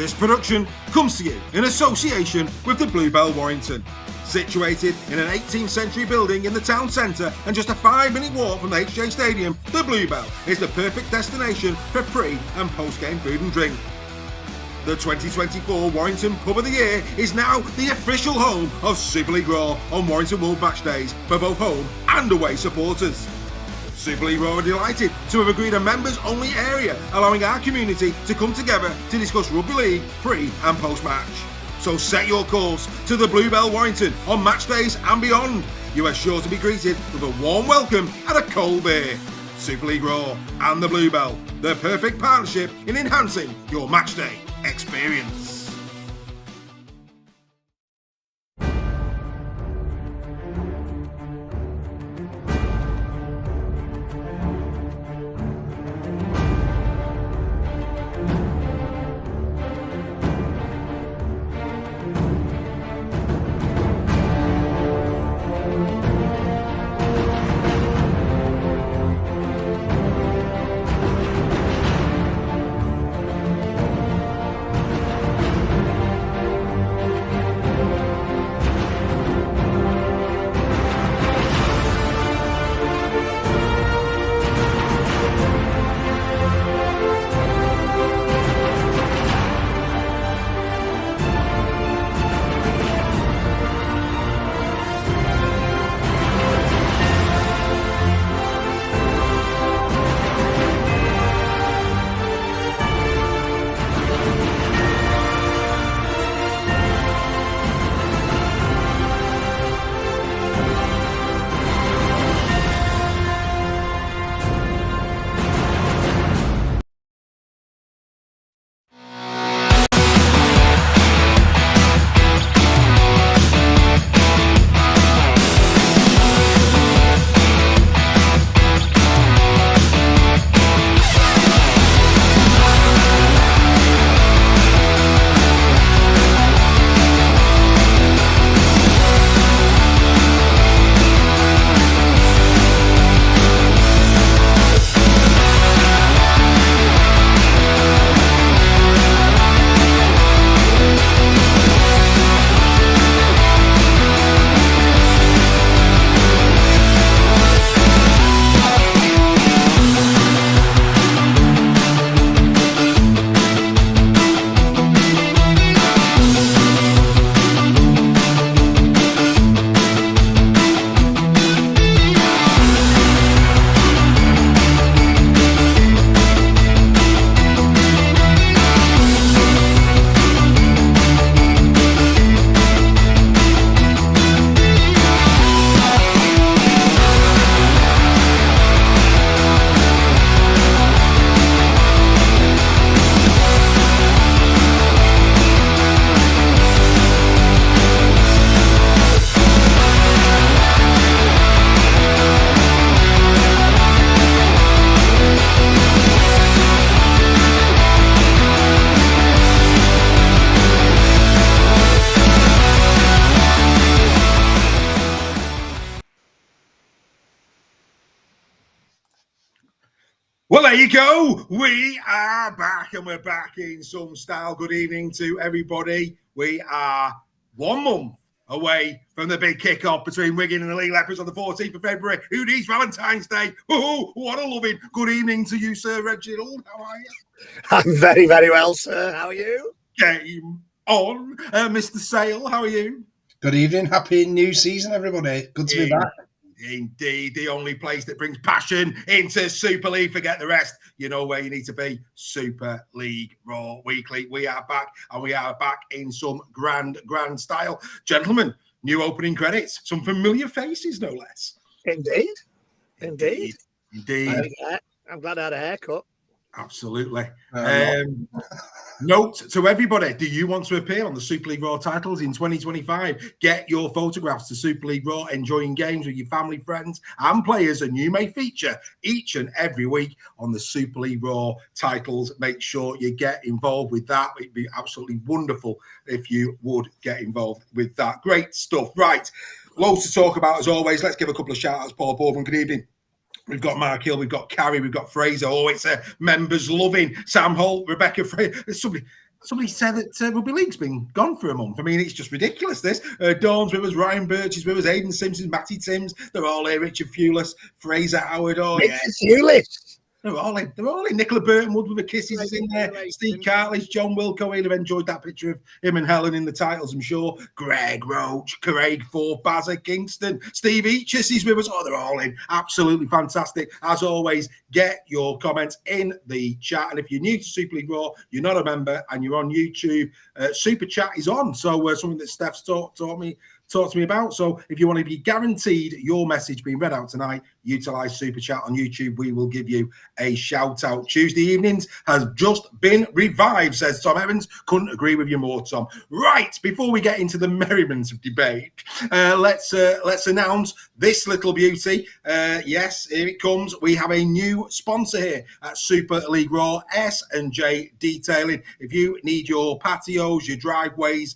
This production comes to you in association with the Bluebell Warrington. Situated in an 18th century building in the town centre and just a 5-minute walk from the HJ Stadium, the Bluebell is the perfect destination for pre- and post-game food and drink. The 2024 Warrington Pub of the Year is now the official home of Super League Raw on Warrington World Match Days for both home and away supporters. Super League Raw are delighted to have agreed a members-only area, allowing our community to come together to discuss rugby league pre- and post-match. So set your course to the Bluebell Warrington on match days and beyond. You are sure to be greeted with a warm welcome and a cold beer. Super League Raw and the Bluebell, the perfect partnership in enhancing your match day experience. Well, there you go. We are back and we're back in some style. Good evening to everybody. We are 1 month away from the big kick-off between Wigan and the League Leopards on the 14th of February. Who needs Valentine's Day? Oh, what a loving good evening to you, Sir Reginald. How are you? I'm very, very well, sir. How are you? Game on. Mr. Sale, how are you? Good evening. Happy new season, everybody. Good to be back. Indeed, the only place that brings passion into Super League. Forget the rest. You know where you need to be. Super League Raw Weekly. We are back, and we are back in some grand style. Gentlemen, new opening credits. Some familiar faces, no less. Indeed. I'm glad I had a haircut. Absolutely. Note to everybody, do you want to appear on the Super League Raw titles in 2025? Get your photographs to Super League Raw, enjoying games with your family, friends and players, and you may feature each and every week on the Super League Raw titles. Make sure you get involved with that. It'd be absolutely wonderful if you would get involved with that. Great stuff. Right, loads to talk about as always. Let's give a couple of shout outs. Paul Boardman, good evening. We've got Mark Hill, we've got Carrie, we've got Fraser. Oh, it's a members loving Sam Holt, Rebecca Fraser. There's somebody. Somebody said that Rugby League's been gone for a month. I mean, it's just ridiculous, this. Dawn's with us, Ryan Birch is with us, Aidan Simpson, Matty Timms. They're all here. Richard Fewless, Fraser Howard. Oh, yeah. Fewless. They're all in. Nicola Burtonwood with the kisses is in there. Steve Cartledge, John Wilco. He'll have enjoyed that picture of him and Helen in the titles, I'm sure. Greg Roach, Craig Forth, Bazza Kingston, Steve Eachus is with us. Oh, they're all in. Absolutely fantastic. As always, get your comments in the chat. And if you're new to Super League Raw, you're not a member, and you're on YouTube, Super Chat is on. So something that Steph's talked to me about. So if you want to be guaranteed your message being read out tonight, utilize Super Chat on YouTube. We will give you a shout out. Tuesday evenings has just been revived, says Tom Evans. Couldn't agree with you more, Tom. Right, before we get into the merriment of debate, let's announce this little beauty. Yes, here it comes. We have a new sponsor here at Super League Raw, S&J Detailing. If you need your patios, your driveways,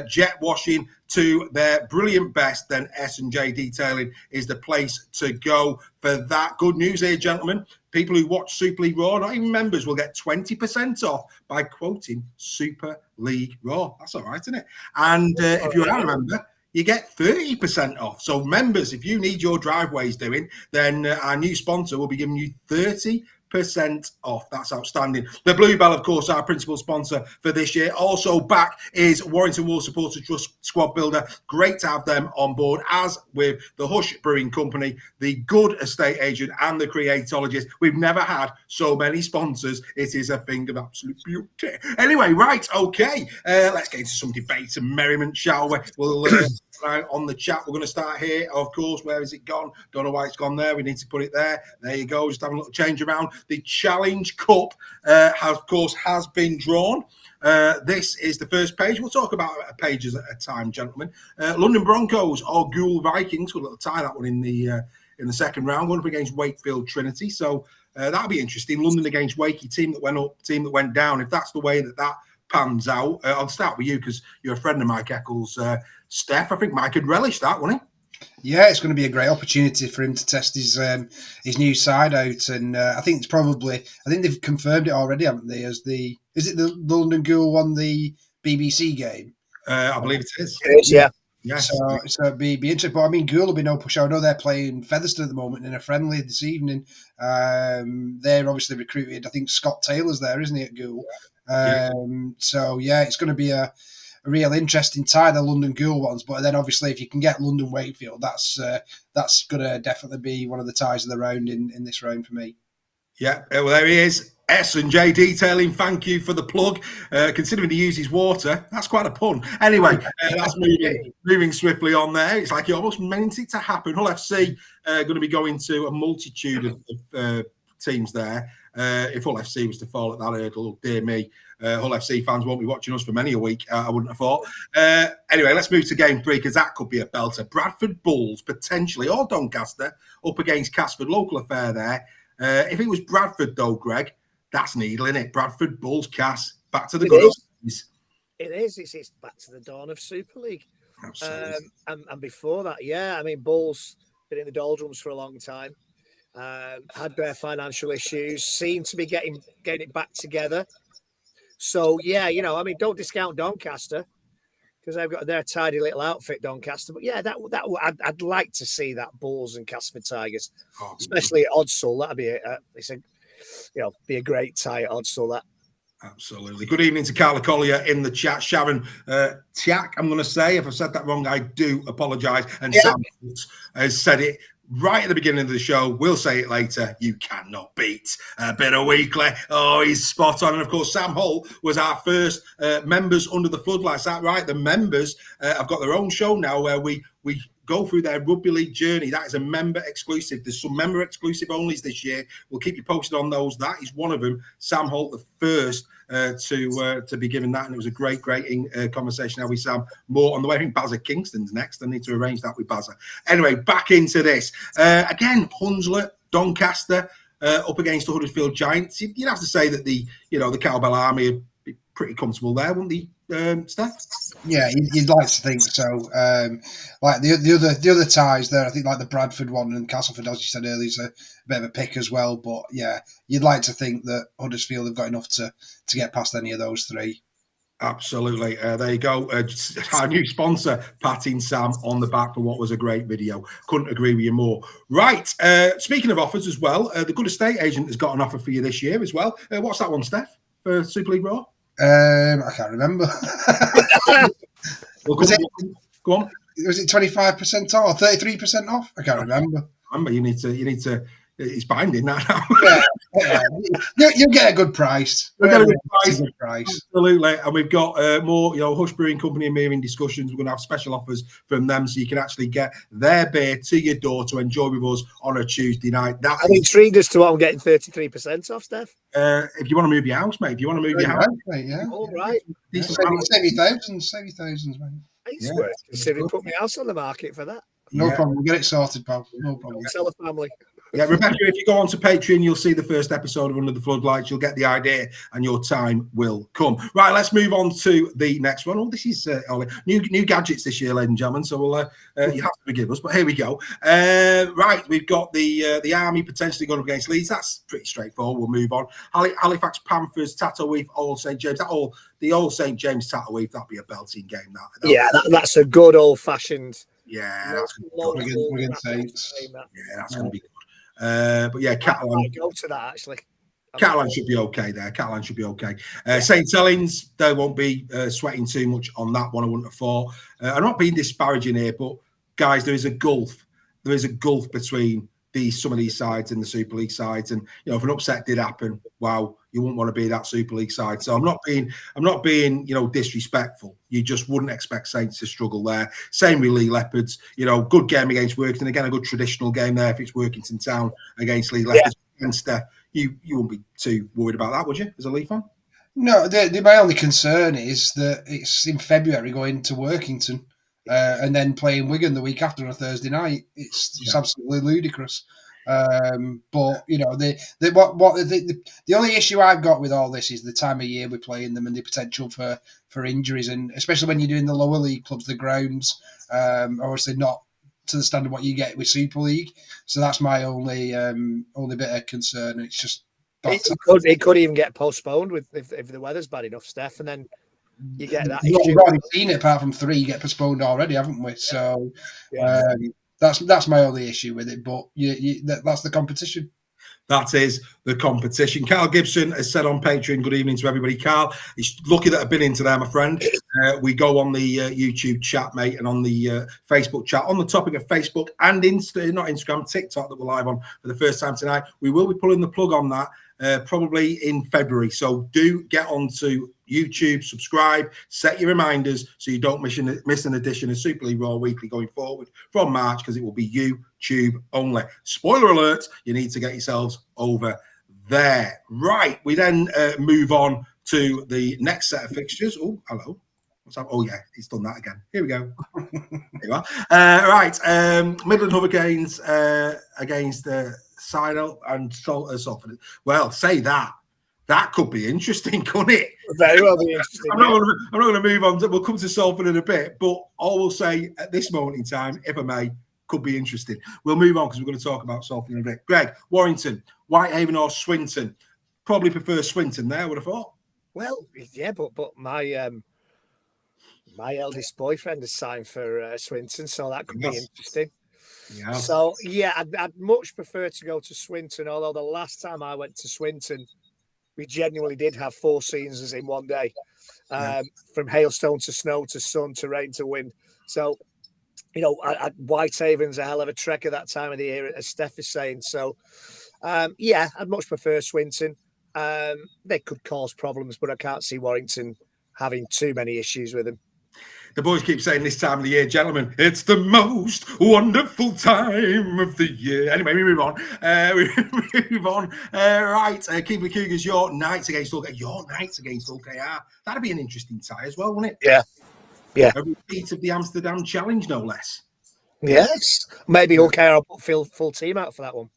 jet washing to their brilliant best, then S&J Detailing is the place to go for that. Good news here, gentlemen. People who watch Super League Raw, not even members, will get 20% off by quoting Super League Raw. That's all right, isn't it? And if you're a member, you get 30% off. So members, if you need your driveways doing, then our new sponsor will be giving you 30% off. That's outstanding. The Bluebell, of course, our principal sponsor for this year. Also back is Warrington Wolves Supporter Trust Squad Builder. Great to have them on board, as with the Hush Brewing Company, the Good Estate Agent, and the Creatologist. We've never had so many sponsors. It is a thing of absolute beauty. Anyway, right, okay. Let's get into some debate and merriment, shall we? We'll on the chat. We're going to start here. Of course, where has it gone? Don't know why it's gone there. We need to put it there. There you go. Just having a little change around. The Challenge Cup, has been drawn. This is the first page. We'll talk about pages at a time, gentlemen. London Broncos or Ghoul Vikings. We'll tie that one in the second round. Going up against Wakefield Trinity. So that'll be interesting. London against Wakey, team that went up, team that went down. If that's the way that pans out, I'll start with you because you're a friend of Mike Eccles. Steph, I think Mike could relish that, wouldn't he? Yeah, it's going to be a great opportunity for him to test his new side out, and I think they've confirmed it already, haven't they? Is it the London Ghoul won the BBC game? I believe it is. It is, yeah. Yes. So it'd be interesting. But I mean, Ghoul will be no push. I know they're playing Featherstone at the moment in a friendly this evening. They're obviously recruited. I think Scott Taylor's there, isn't he, at Ghoul? So yeah, it's going to be a real interesting tie, the London Ghoul ones. But then obviously, if you can get London Wakefield, that's going to definitely be one of the ties of the round in this round for me. Yeah, well, there he is. S&J Detailing, thank you for the plug. Considering he uses water, that's quite a pun. Anyway, that's moving swiftly on there. It's like you almost meant it to happen. Hull FC going to be going to a multitude of teams there. If Hull FC was to fall at that hurdle, dear me, Hull FC fans won't be watching us for many a week, I wouldn't have thought. Anyway, let's move to game 3 because that could be a belter. Bradford Bulls, potentially, or Doncaster, up against Casford. Local affair there. If it was Bradford, though, Greg, that's needle, isn't it? Bradford, Bulls, Cass, back to the good old days. It is. It's back to the dawn of Super League. Absolutely. And before that, yeah, I mean, Bulls been in the doldrums for a long time. Had their financial issues, seem to be getting it back together. So, yeah, I mean, don't discount Doncaster because they've got their tidy little outfit, Doncaster. But, yeah, I'd like to see that Bulls and Casford Tigers, especially at Oddsall. That'd be be a great tie at Oddsall, that. Absolutely. Good evening to Carla Collier in the chat. Sharon Tiak, I'm going to say, if I've said that wrong, I do apologise. And yeah. Sam has said it right at the beginning of the show. We'll say it later. You cannot beat a bit of Weekly. Oh, he's spot on. And of course, Sam Hull was our first members under the floodlights. That right? The members have got their own show now where we go through their rugby league journey. That is a member exclusive. There's some member exclusive onlys this year. We'll keep you posted on those. That is one of them. Sam Holt, the first to be given that, and it was a great conversation now with Sam. More on the way. I think Bazza Kingston's next. I need to arrange that with Bazza. Anyway, back into this again. Hunslet, Doncaster up against the Huddersfield Giants. You'd have to say that the Cowbell Army are pretty comfortable there, wouldn't they? Steph? Yeah, you'd like to think so. Like the other ties there, I think like the Bradford one and Castleford, as you said earlier, is a bit of a pick as well. But yeah, you'd like to think that Huddersfield have got enough to get past any of those three. Absolutely. There you go. Our new sponsor, patting Sam on the back for what was a great video. Couldn't agree with you more. Right. Speaking of offers as well, the Good Estate Agent has got an offer for you this year as well. What's that one, Steph, for Super League Raw? I can't remember. Well, go on. Was it 25% off or 33% off? I can't remember. Remember, you need to. It's binding that now. Yeah. You'll get a good price. We'll get a good price. Absolutely. And we've got more, Hush Brewing Company and me in discussions. We're going to have special offers from them so you can actually get their beer to your door to enjoy with us on a Tuesday night. I'm intrigued as to what I'm getting 33% off, Steph. If you want to move your house, mate. If you want to move your house. Mate, yeah. All right. Save you thousands, mate. It's worth considering putting my house on the market for that. No problem. We'll get it sorted, pal. No problem. Sell the family. Yeah, Rebecca, if you go onto Patreon, you'll see the first episode of Under the Floodlights. You'll get the idea and your time will come. Right, let's move on to the next one. Oh, this is Ollie. New gadgets this year, ladies and gentlemen, so we'll you have to forgive us, but here we go. Right, we've got the Army potentially going up against Leeds. That's pretty straightforward. We'll move on. Halifax Panthers, Tatterweath, Old St. James. The Old St. James Tatterweath, that'd be a belting game. That's a good old-fashioned... Yeah, that's going to be good. That's going to be good. But yeah, Catalan. Go to that actually. Catalan should be okay there. Catalan should be okay. St. Helens, they won't be sweating too much on that one, I wouldn't have thought. I'm not being disparaging here, but guys, there is a gulf. There is a gulf between some of these sides and the Super League sides. And if an upset did happen, wow, you wouldn't want to be that Super League side. So I'm not being disrespectful. You just wouldn't expect Saints to struggle there. Same with Lee Leopards. Good game against Workington. Again, a good traditional game there if it's Workington Town against Lee Leopards. Yeah. And Steph, you wouldn't be too worried about that, would you, as a Lee fan? No, my only concern is that it's in February going to Workington. And then playing Wigan the week after on a Thursday night, it's absolutely ludicrous. But the only issue I've got with all this is the time of year we're playing them and the potential for injuries, and especially when you're doing the lower league clubs, the grounds obviously not to the standard what you get with Super League. So that's my only bit of concern. It's just it could even get postponed if the weather's bad enough, Steph, and then you get that. We've already seen it. Apart from 3 get postponed already, haven't we? So that's my only issue with it. But that's the competition. That is the competition. Carl Gibson has said on Patreon, good evening to everybody. Carl, it's lucky that I've been into there, my friend. We go on the YouTube chat, mate, and on the Facebook chat. On the topic of Facebook and Instagram, TikTok that we're live on for the first time tonight. We will be pulling the plug on that probably in February. So do get onto YouTube, subscribe, set your reminders so you don't miss an edition of Super League Raw Weekly going forward from March, because it will be YouTube only. Spoiler alert, you need to get yourselves over there. Right, we then move on to the next set of fixtures. Oh, hello. What's that? Oh, yeah, he's done that again. Here we go. Here you are. Right, Midland Hurricanes against Seidel and Salford. Well, say that. That could be interesting, couldn't it? Very well be interesting. I'm not going to move on. We'll come to Salford in a bit, but all we'll say at this moment in time, if I may, could be interesting. We'll move on because we're going to talk about Salford in a bit. Greg, Warrington, Whitehaven or Swinton? Probably prefer Swinton there, I would have thought. Well, yeah, but my eldest boyfriend has signed for Swinton, so that could be interesting. Yeah. So, yeah, I'd much prefer to go to Swinton, although the last time I went to Swinton, we genuinely did have 4 seasons in one day, from hailstone to snow to sun to rain to wind. So, Whitehaven's a hell of a trek at that time of the year, as Steph is saying. So, I'd much prefer Swinton. They could cause problems, but I can't see Warrington having too many issues with them. The boys keep saying this time of the year, gentlemen, it's the most wonderful time of the year. Anyway, we move on. Right, Keighley Cougars, your Knights against OKR. That'd be an interesting tie as well, wouldn't it? Yeah. A repeat of the Amsterdam Challenge, no less. Yes. Maybe OKR will put full team out for that one.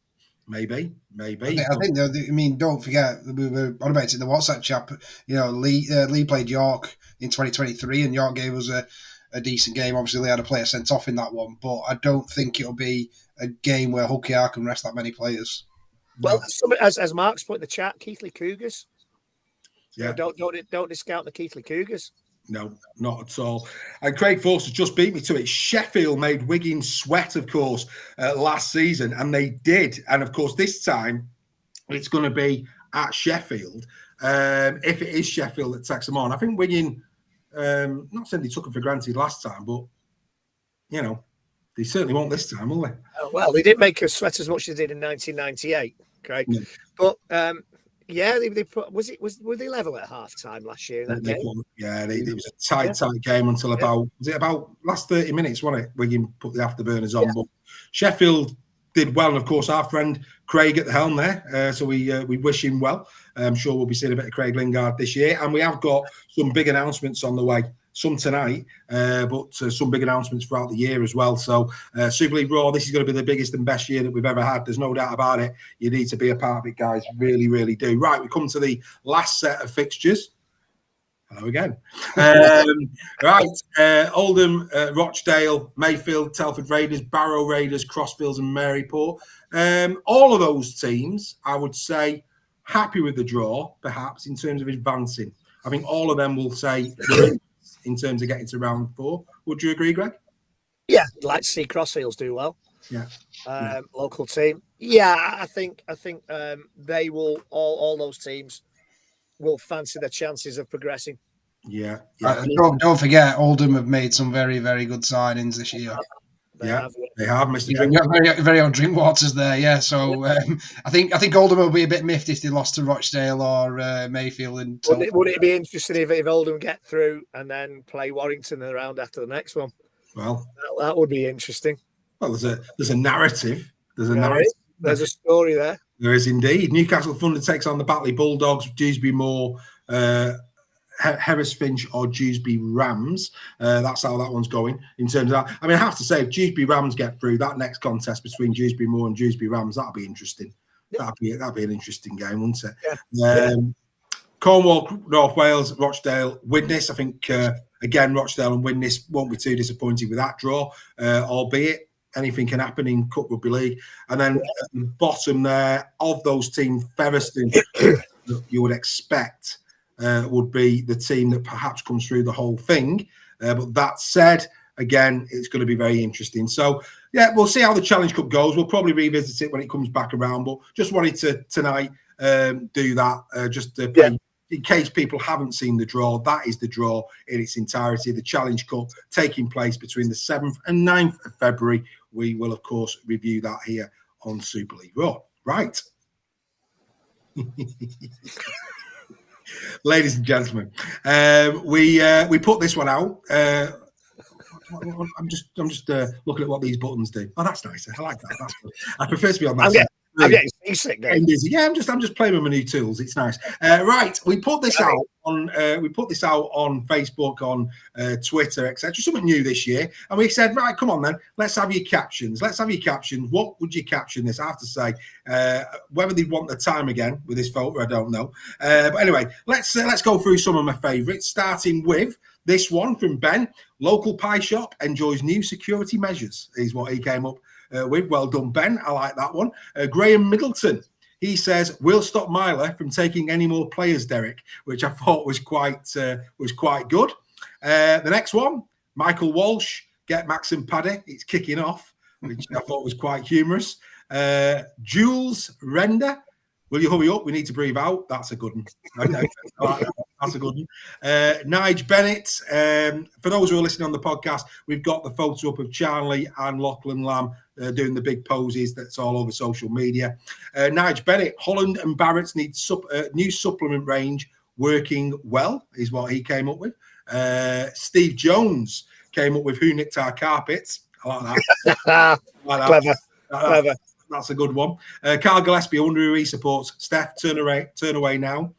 Maybe. I think, don't forget, we were on about it in the WhatsApp chat. Lee played York in 2023, and York gave us a decent game. Obviously, they had a player sent off in that one, but I don't think it'll be a game where OKR can rest that many players. Well, as Mark's put in the chat, Keighley Cougars. So don't discount the Keighley Cougars. No, not at all. And Craig Forster just beat me to it. Sheffield made Wigan sweat, of course, last season, and they did. And of course, this time it's going to be at Sheffield. If it is Sheffield that takes them on, I think Wigan. Not saying they took it for granted last time, but they certainly won't this time, will they? Well, they didn't make us sweat as much as they did in 1998, Craig. Yeah. But were they level at half time last year? In that game? It was a tight game until about last 30 minutes, wasn't it? Wigan put the afterburners on, but Sheffield did well, and of course our friend Craig at the helm there. So we wish him well. I'm sure we'll be seeing a bit of Craig Lingard this year, and we have got some big announcements on the way. Some tonight, but some big announcements throughout the year as well. So Super League Raw, this is going to be the biggest and best year that we've ever had. There's no doubt about it. You need to be a part of it, guys. Really, really do. Right, we come to the last set of fixtures. Hello again. Oldham, Rochdale, Mayfield, Telford Raiders, Barrow Raiders, Crossfields and Maryport. All of those teams, I would say, happy with the draw, perhaps, in terms of advancing. I think all of them will say in terms of getting to round 4. Would you agree, Greg? Yeah, I'd like to see Crossfields do well. Yeah. Local team. Yeah, I think they will, all those teams will fancy their chances of progressing. Yeah. Don't forget, Oldham have made some very, very good signings this year. They have, Mr. Drinkwater. Very own Drinkwaters there, yeah. So I think Oldham will be a bit miffed if they lost to Rochdale or Mayfield. And would it be interesting if Oldham get through and then play Warrington in the round after the next one? Well, that would be interesting. Well, there's a narrative. There's a story there. There is indeed. Newcastle Thunder takes on the Batley Bulldogs, Dewsbury Moor, Herresfinch or Dewsbury Rams. That's how that one's going in terms of that. I mean, I have to say, if Dewsbury Rams get through, that next contest between Dewsbury Moor and Dewsbury Rams, that'll be interesting. Yeah. That'd be an interesting game, wouldn't it? Yeah. Cornwall, North Wales, Rochdale, Widnes. I think again, Rochdale and Widnes won't be too disappointed with that draw, albeit anything can happen in Cup Rugby League. And then at the bottom there of those teams, Featherstone, you would expect would be the team that perhaps comes through the whole thing. But that said, again, it's going to be very interesting. So, yeah, we'll see how the Challenge Cup goes. We'll probably revisit it when it comes back around. But just wanted to tonight do that in case people haven't seen the draw. That is the draw in its entirety. The Challenge Cup taking place between the 7th and 9th of February. We will, of course, review that here on Super League Raw. Right. Ladies and gentlemen, we put this one out. I'm just looking at what these buttons do. Oh, that's nice. I like that. That's good. I prefer to be on that side. I'm getting seasick. Yeah, I'm just playing with my new tools. It's nice. Right, we put this out on Facebook, on Twitter, etc. Something new this year, and we said, right, come on then, let's have your captions. What would you caption this? I have to say, whether they want the time again with this photo, I don't know. But anyway, let's go through some of my favourites, starting with this one from Ben. Local pie shop enjoys new security measures, is what he came up with. Well done, Ben. I like that one. Graham Middleton, he says, we'll stop Myler from taking any more players, Derek, which I thought was quite good. The next one, Michael Walsh, get Max and Paddy. It's kicking off, which I thought was quite humorous. Jules Render, will you hurry up? We need to breathe out. That's a good one. That's a good one. Nige Bennett. For those who are listening on the podcast, we've got the photo up of Charlie and Lachlan Lamb doing the big poses. That's all over social media. Nige Bennett. Holland and Barrett's need new supplement range working well, is what he came up with. Steve Jones came up with who nicked our carpets. I like that. Clever. That's a good one. Carl Gillespie, I wonder who he supports. Steph, turn away now.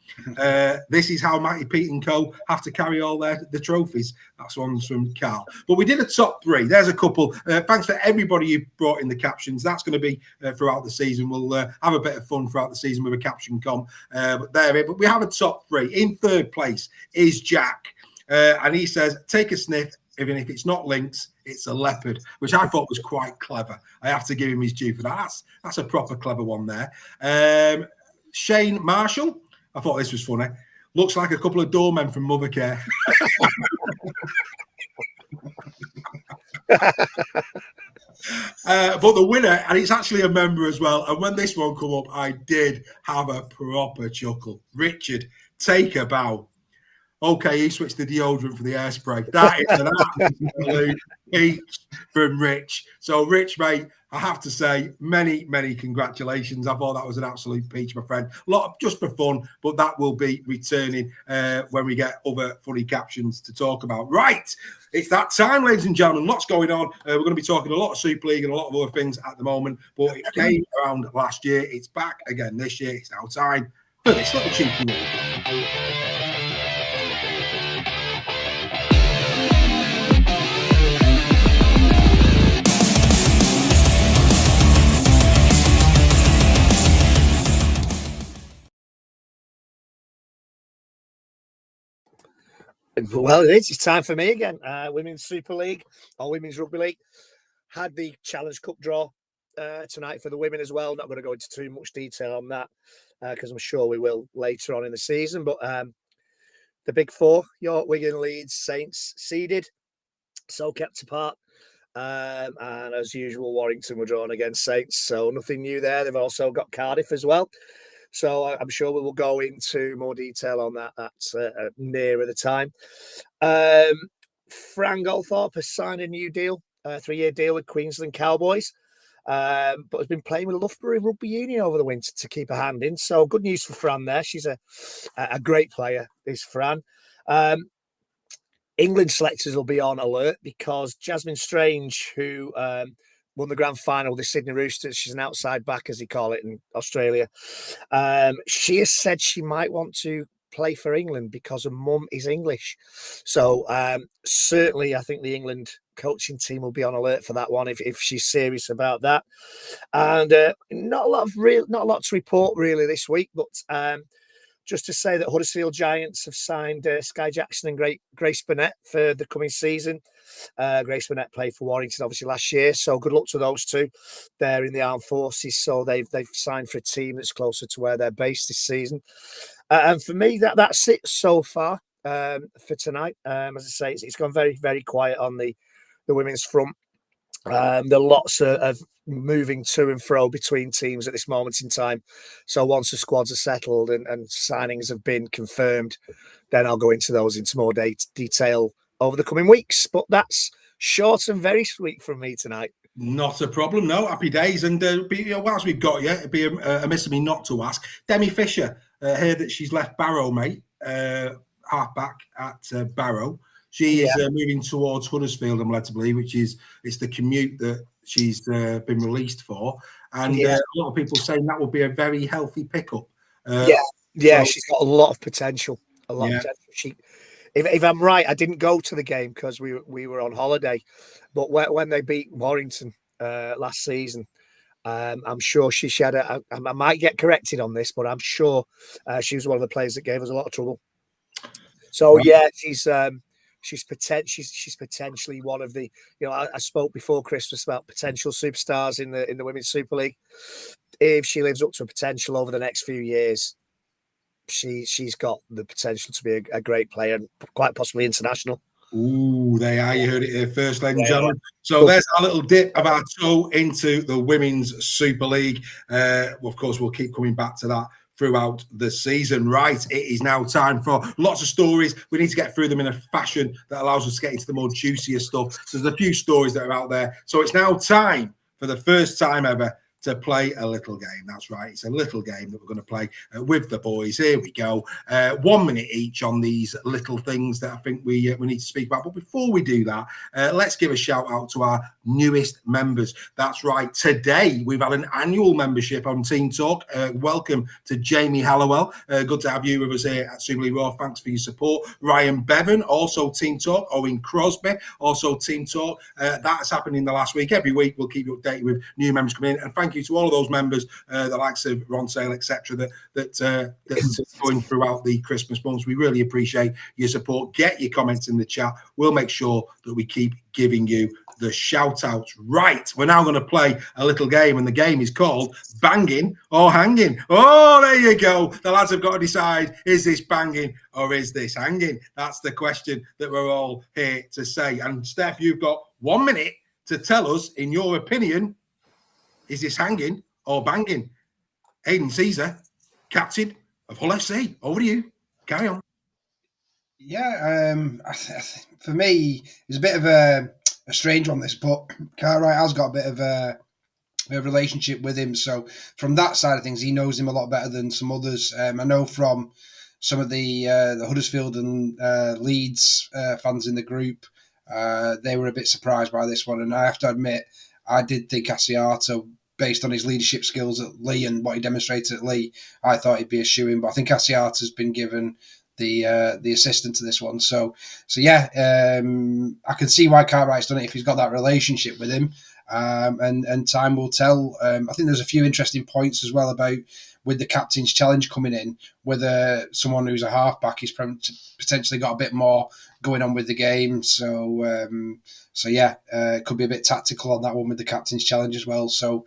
This is how Matty Pete and co have to carry all the trophies. That's one from Carl. But we did a top 3. There's a couple. Thanks for everybody you brought in the captions. That's going to be throughout the season. We'll have a bit of fun throughout the season with a caption com. But we have a top 3. In third place is Jack. And he says, take a sniff. Even if it's not lynx, it's a leopard, which I thought was quite clever. I have to give him his due for that. That's a proper clever one there. Shane Marshall, I thought this was funny. Looks like a couple of doormen from Mothercare. But the winner, and it's actually a member as well, and when this one come up, I did have a proper chuckle. Richard, take a bow. Okay, he switched the deodorant for the airspray. That is an absolute peach from Rich. So, Rich, mate, I have to say, many, many congratulations. I thought that was an absolute peach, my friend. A lot of, just for fun, but that will be returning when we get other funny captions to talk about. Right, it's that time, ladies and gentlemen. Lots going on. We're going to be talking a lot of Super League and a lot of other things at the moment, but it came around last year. It's back again this year. It's now time for this little cheeky one. Well, it's time for me again. Women's Super League or Women's Rugby League had the Challenge Cup draw tonight for the women as well. Not going to go into too much detail on that because I'm sure we will later on in the season. But the big four, York, Wigan, Leeds, Saints, seeded, so kept apart. And as usual, Warrington were drawn against Saints, so nothing new there. They've also got Cardiff as well. So I'm sure we will go into more detail on that. That's nearer the time. Fran Goldthorpe has signed a new deal, a 3-year deal with Queensland Cowboys, but has been playing with Loughborough Rugby Union over the winter to keep a hand in. So good news for Fran there. She's a great player, is Fran. England selectors will be on alert because Jasmine Strange, who won the grand final with the Sydney Roosters. She's an outside back, as they call it in Australia. She has said she might want to play for England because her mum is English. So certainly I think the England coaching team will be on alert for that one if she's serious about that. And not a lot to report really this week, but just to say that Huddersfield Giants have signed Sky Jackson and Grace Burnett for the coming season. Grace Burnett played for Warrington obviously last year, so good luck to those two. They're in the armed forces, so they've signed for a team that's closer to where they're based this season. And for me, that's it so far for tonight. As I say, it's gone very, very quiet on the women's front. There are lots of moving to and fro between teams at this moment in time. So once the squads are settled and signings have been confirmed, then I'll go into those into more detail over the coming weeks. But that's short and very sweet from me tonight. Not a problem, no. Happy days. And whilst we've got you, it'd be amiss of me not to ask. Demi Fisher, heard that she's left Barrow, mate, half-back at Barrow. She is moving towards Huddersfield, I'm led to believe, it's the commute that she's been released for. And a lot of people saying that would be a very healthy pickup. She's got a lot of potential. A lot of potential. If I'm right, I didn't go to the game because we were on holiday. But when they beat Warrington last season, I'm sure she had I might get corrected on this, but I'm sure she was one of the players that gave us a lot of trouble. So, she's potentially one of the, I spoke before Christmas about potential superstars in the Women's Super League. If she lives up to her potential over the next few years, she's got the potential to be a great player and quite possibly international. Ooh, there you are. You heard it here first, ladies and gentlemen. So there's our little dip of our toe into the Women's Super League. Of course, we'll keep coming back to that throughout the season. Right, it is now time for lots of stories. We need to get through them in a fashion that allows us to get into the more juicier stuff. So there's a few stories that are out there. So it's now time for the first time ever to play a little game. That's right. It's a little game that we're going to play with the boys. Here we go. 1 minute each on these little things that I think we need to speak about. But before we do that, let's give a shout out to our newest members. That's right. Today, we've had an annual membership on Team Talk. Welcome to Jamie Hallowell. Good to have you with us here at Super League Raw. Thanks for your support. Ryan Bevan, also Team Talk. Owen Crosby, also Team Talk. That's happened in the last week. Every week, we'll keep you updated with new members coming in. And thank you to all of those members, the likes of Ron Sale, etc., that's going throughout the Christmas months. We really appreciate your support. Get your comments in the chat. We'll make sure that we keep giving you the shout-outs. Right, we're now going to play a little game, and the game is called Banging or Hanging. Oh, there you go. The lads have got to decide, is this banging or is this hanging? That's the question that we're all here to say. And Steph, you've got 1 minute to tell us, in your opinion, is this hanging or banging? Aidan Caesar, captain of Hull FC. Over to you. Carry on. Yeah, for me, it's a bit of a strange one, this, but Cartwright has got a bit of a relationship with him. So from that side of things, he knows him a lot better than some others. I know from some of the Huddersfield and Leeds fans in the group, they were a bit surprised by this one. And I have to admit, I did think Asiata, based on his leadership skills at Lee and what he demonstrated at Lee, I thought he'd be a shoo-in. But I think Asiata's been given the assistant to this one. So yeah, I can see why Cartwright's done it if he's got that relationship with him. And time will tell. I think there's a few interesting points as well about with the captain's challenge coming in, whether someone who's a halfback is potentially got a bit more going on with the game. So yeah, it could be a bit tactical on that one with the captain's challenge as well. So.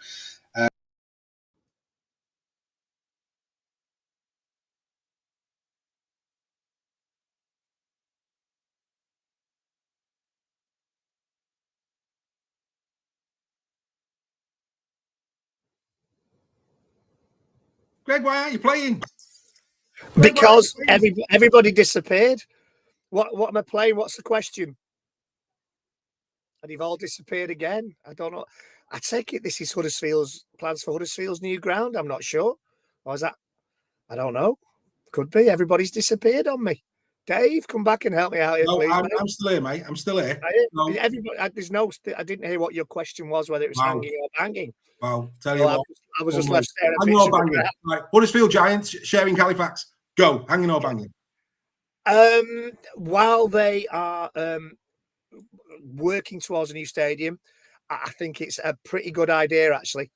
Greg, why aren't you playing? Because everybody disappeared. What am I playing? What's the question? And you've all disappeared again. I don't know. I take it this is Huddersfield's plans for Huddersfield's new ground. I'm not sure. Or is that? I don't know. Could be. Everybody's disappeared on me. Dave, come back and help me out here, No, please. I'm still here, mate. I'm still here. No. Everybody, there's no. I didn't hear what your question was. Whether it was hanging or banging. Well, tell you what. I was just left staring at hanging or banging. Right. Huddersfield Giants sharing Halifax. Go. Hanging or banging. While they are working towards a new stadium, I think it's a pretty good idea, actually.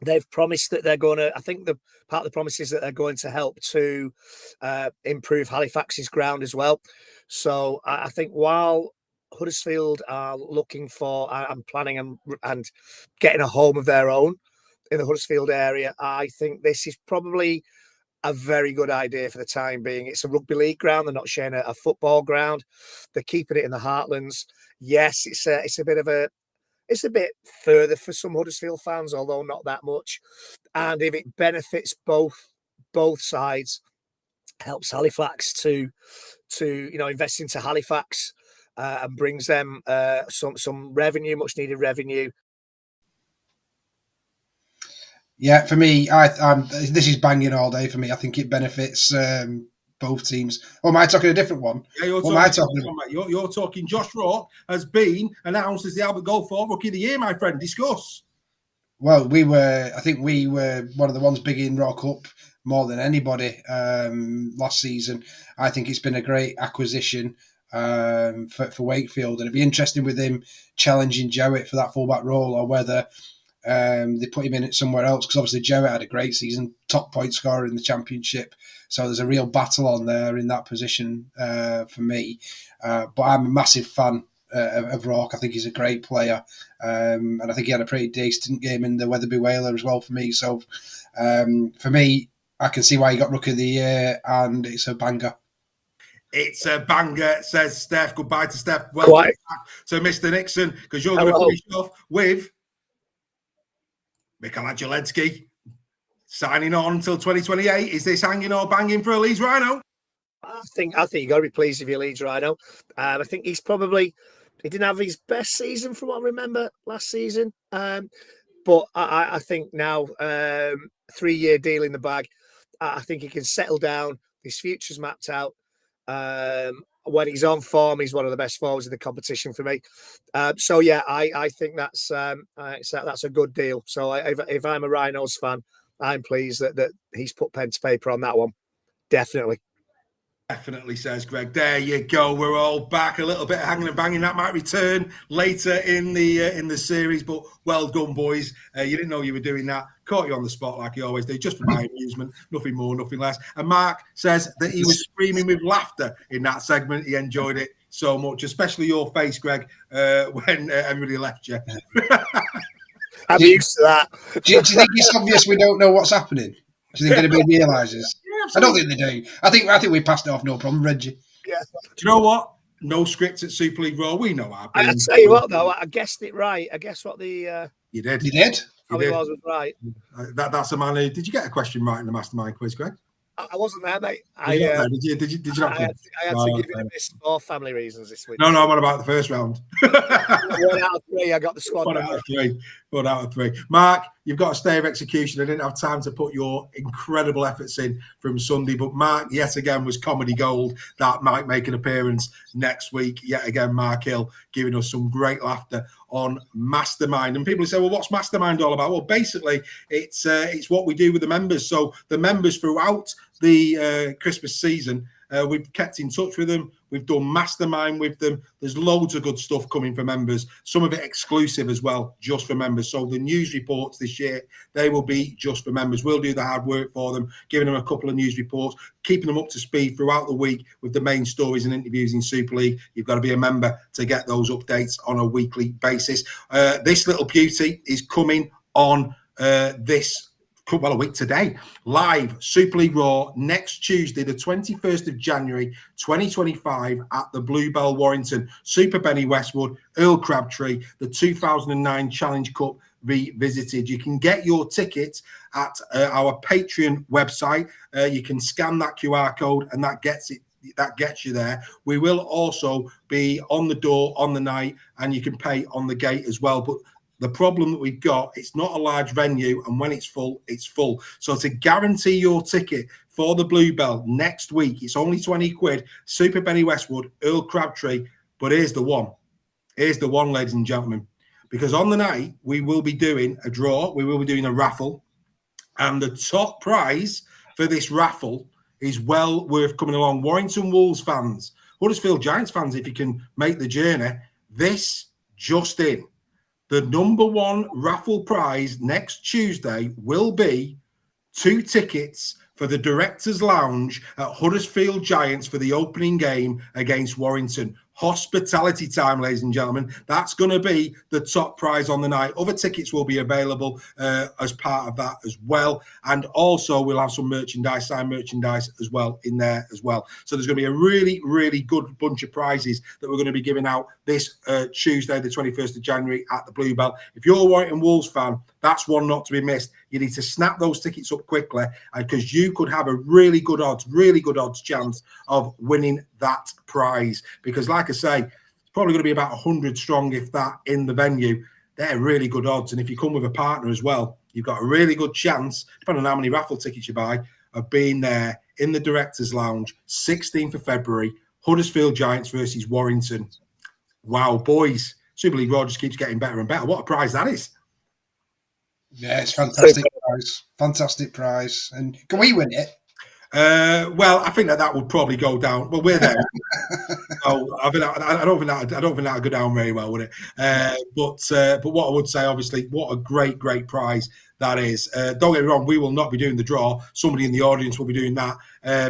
They've promised that they're going to, I think the part of the promise is that they're going to help to improve Halifax's ground as well. So I think while Huddersfield are looking for and planning and getting a home of their own in the Huddersfield area, I think this is probably a very good idea for the time being. It's a rugby league ground. They're not sharing a football ground. They're keeping it in the heartlands. Yes, it's a bit further for some Huddersfield fans, although not that much. And if it benefits both sides, helps Halifax to invest into Halifax and brings them some revenue, much needed revenue. Yeah, for me, this is banging all day for me. I think it benefits both teams. Or am I talking a different one? Yeah, you're talking. Josh Rourke has been announced as the Albert Goldthorpe Rookie of the Year, my friend. Discuss. Well, I think we were one of the ones big in Rock Up more than anybody last season. I think it's been a great acquisition for Wakefield, and it'd be interesting with him challenging Jowett for that fullback role, or whether they put him in it somewhere else, because obviously Jowett had a great season, top point scorer in the Championship. So there's a real battle on there in that position for me. But I'm a massive fan of Rourke. I think he's a great player. And I think he had a pretty decent game in the Wetherby Whaler as well for me. So for me, I can see why he got Rookie of the Year, and it's a banger. It's a banger, says Steph. Goodbye to Steph. Welcome back to Mr. Nixon, because you're going to finish off with Mikel Adjolensky signing on until 2028. Is this hanging or banging for a Leeds Rhino? I think you got to be pleased if you're Leeds Rhino. I think he didn't have his best season from what I remember last season. But I think now 3-year deal in the bag. I think he can settle down. His future's mapped out. When he's on form, he's one of the best forwards in the competition for me. So yeah, I think that's a good deal. So if I'm a Rhinos fan, I'm pleased that he's put pen to paper on that one. Definitely. Definitely, says Greg. There you go. We're all back. A little bit of hanging and banging. That might return later in the series, but well done, boys. You didn't know you were doing that. Caught you on the spot like you always do, just for my amusement. Nothing more, nothing less. And Mark says that he was screaming with laughter in that segment. He enjoyed it. so much, especially your face, Greg, when everybody left you. I'm used to that. Do you think it's obvious we don't know what's happening? Do you think anybody realises? Yeah, I don't think they do. I think we passed it off, no problem, Reggie. Yeah. Do you know what? No script at Super League Raw. We know our. I tell you what, though, I guessed it right. I guessed what the you did. You did. How it was right. That's a man who. Did you get a question right in the mastermind quiz, Greg? I wasn't there, mate. Did you not? I had to give it a miss for family reasons this week. No, what about the first round? 1 out of 3. I got the squad. 1 out of 3. 1 out of 3. Mark, you've got a stay of execution. I didn't have time to put your incredible efforts in from Sunday, but Mark, yet again, was comedy gold. That might make an appearance next week. Yet again, Mark Hill giving us some great laughter on Mastermind. And people say, well, what's Mastermind all about? Well, basically, it's what we do with the members. So the members throughout the Christmas season, we've kept in touch with them. We've done Mastermind with them. There's loads of good stuff coming for members. Some of it exclusive as well, just for members. So the news reports this year, they will be just for members. We'll do the hard work for them, giving them a couple of news reports, keeping them up to speed throughout the week with the main stories and interviews in Super League. You've got to be a member to get those updates on a weekly basis. This little beauty is coming on a week today, live Super League Raw next Tuesday, the 21st of January 2025 at the Bluebell Warrington. Super Benny Westwood, Earl Crabtree, the 2009 Challenge Cup revisited. You can get your tickets at our Patreon website. You can scan that QR code and that gets you there. We will also be on the door on the night, and you can pay on the gate as well. But the problem that we've got, it's not a large venue, and when it's full, it's full. So to guarantee your ticket for the Bluebell next week, it's only 20 quid. Super Benny Westwood, Earl Crabtree. But here's the one. Here's the one, ladies and gentlemen. Because on the night, we will be doing a draw. We will be doing a raffle. And the top prize for this raffle is well worth coming along. Warrington Wolves fans, Huddersfield Giants fans, if you can make the journey, this just in. The number one raffle prize next Tuesday will be 2 tickets for the Directors' Lounge at Huddersfield Giants for the opening game against Warrington. Hospitality time, ladies and gentlemen. That's going to be the top prize on the night. Other tickets will be available as part of that as well. And also we'll have some merchandise, signed merchandise as well in there as well. So there's going to be a really, really good bunch of prizes that we're going to be giving out this Tuesday, the 21st of January at the Bluebell. If you're a Warrington Wolves fan, that's one not to be missed. You need to snap those tickets up quickly because you could have a really good odds chance of winning that prize. Because like I say, it's probably going to be about 100 strong, if that, in the venue. They're really good odds. And if you come with a partner as well, you've got a really good chance, depending on how many raffle tickets you buy, of being there in the Directors' Lounge, 16th of February, Huddersfield Giants versus Warrington. Wow, boys. Super League Raw just keeps getting better and better. What a prize that is. Yeah, it's fantastic prize. Fantastic prize. And can we win it? Well, I think that would probably go down. Well, we're there. So I don't think that would go down very well, would it? But what I would say, obviously, what a great prize that is. Don't get me wrong, we will not be doing the draw. Somebody in the audience will be doing that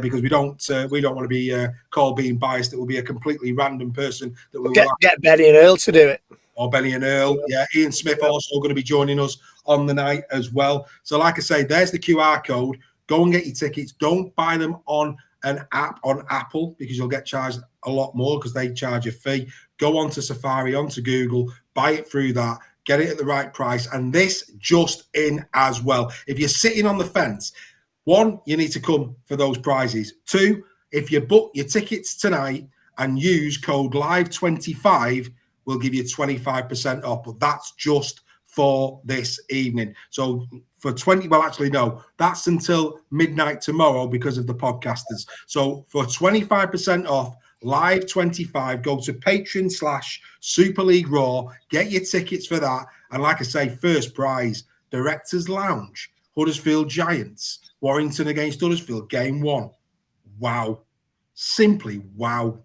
because we don't want to be called being biased. It will be a completely random person that will get Benny and Earl to do it. Or Benny and Earl. Yeah, Ian Smith also going to be joining us on the night as well. So like I say, there's the QR code. Go and get your tickets. Don't buy them on an app on Apple because you'll get charged a lot more because they charge a fee. Go onto Safari, onto Google, buy it through that, get it at the right price. And this just in as well. If you're sitting on the fence, 1, you need to come for those prizes. 2, if you book your tickets tonight and use code LIVE25, we'll give you 25% off. But that's just for this evening. So for 20, well, actually, no, that's until midnight tomorrow because of the podcasters. So for 25% off, Live 25, go to Patreon/Super League Raw, get your tickets for that. And like I say, first prize, Directors' Lounge, Huddersfield Giants, Warrington against Huddersfield, game 1. Wow. Simply wow.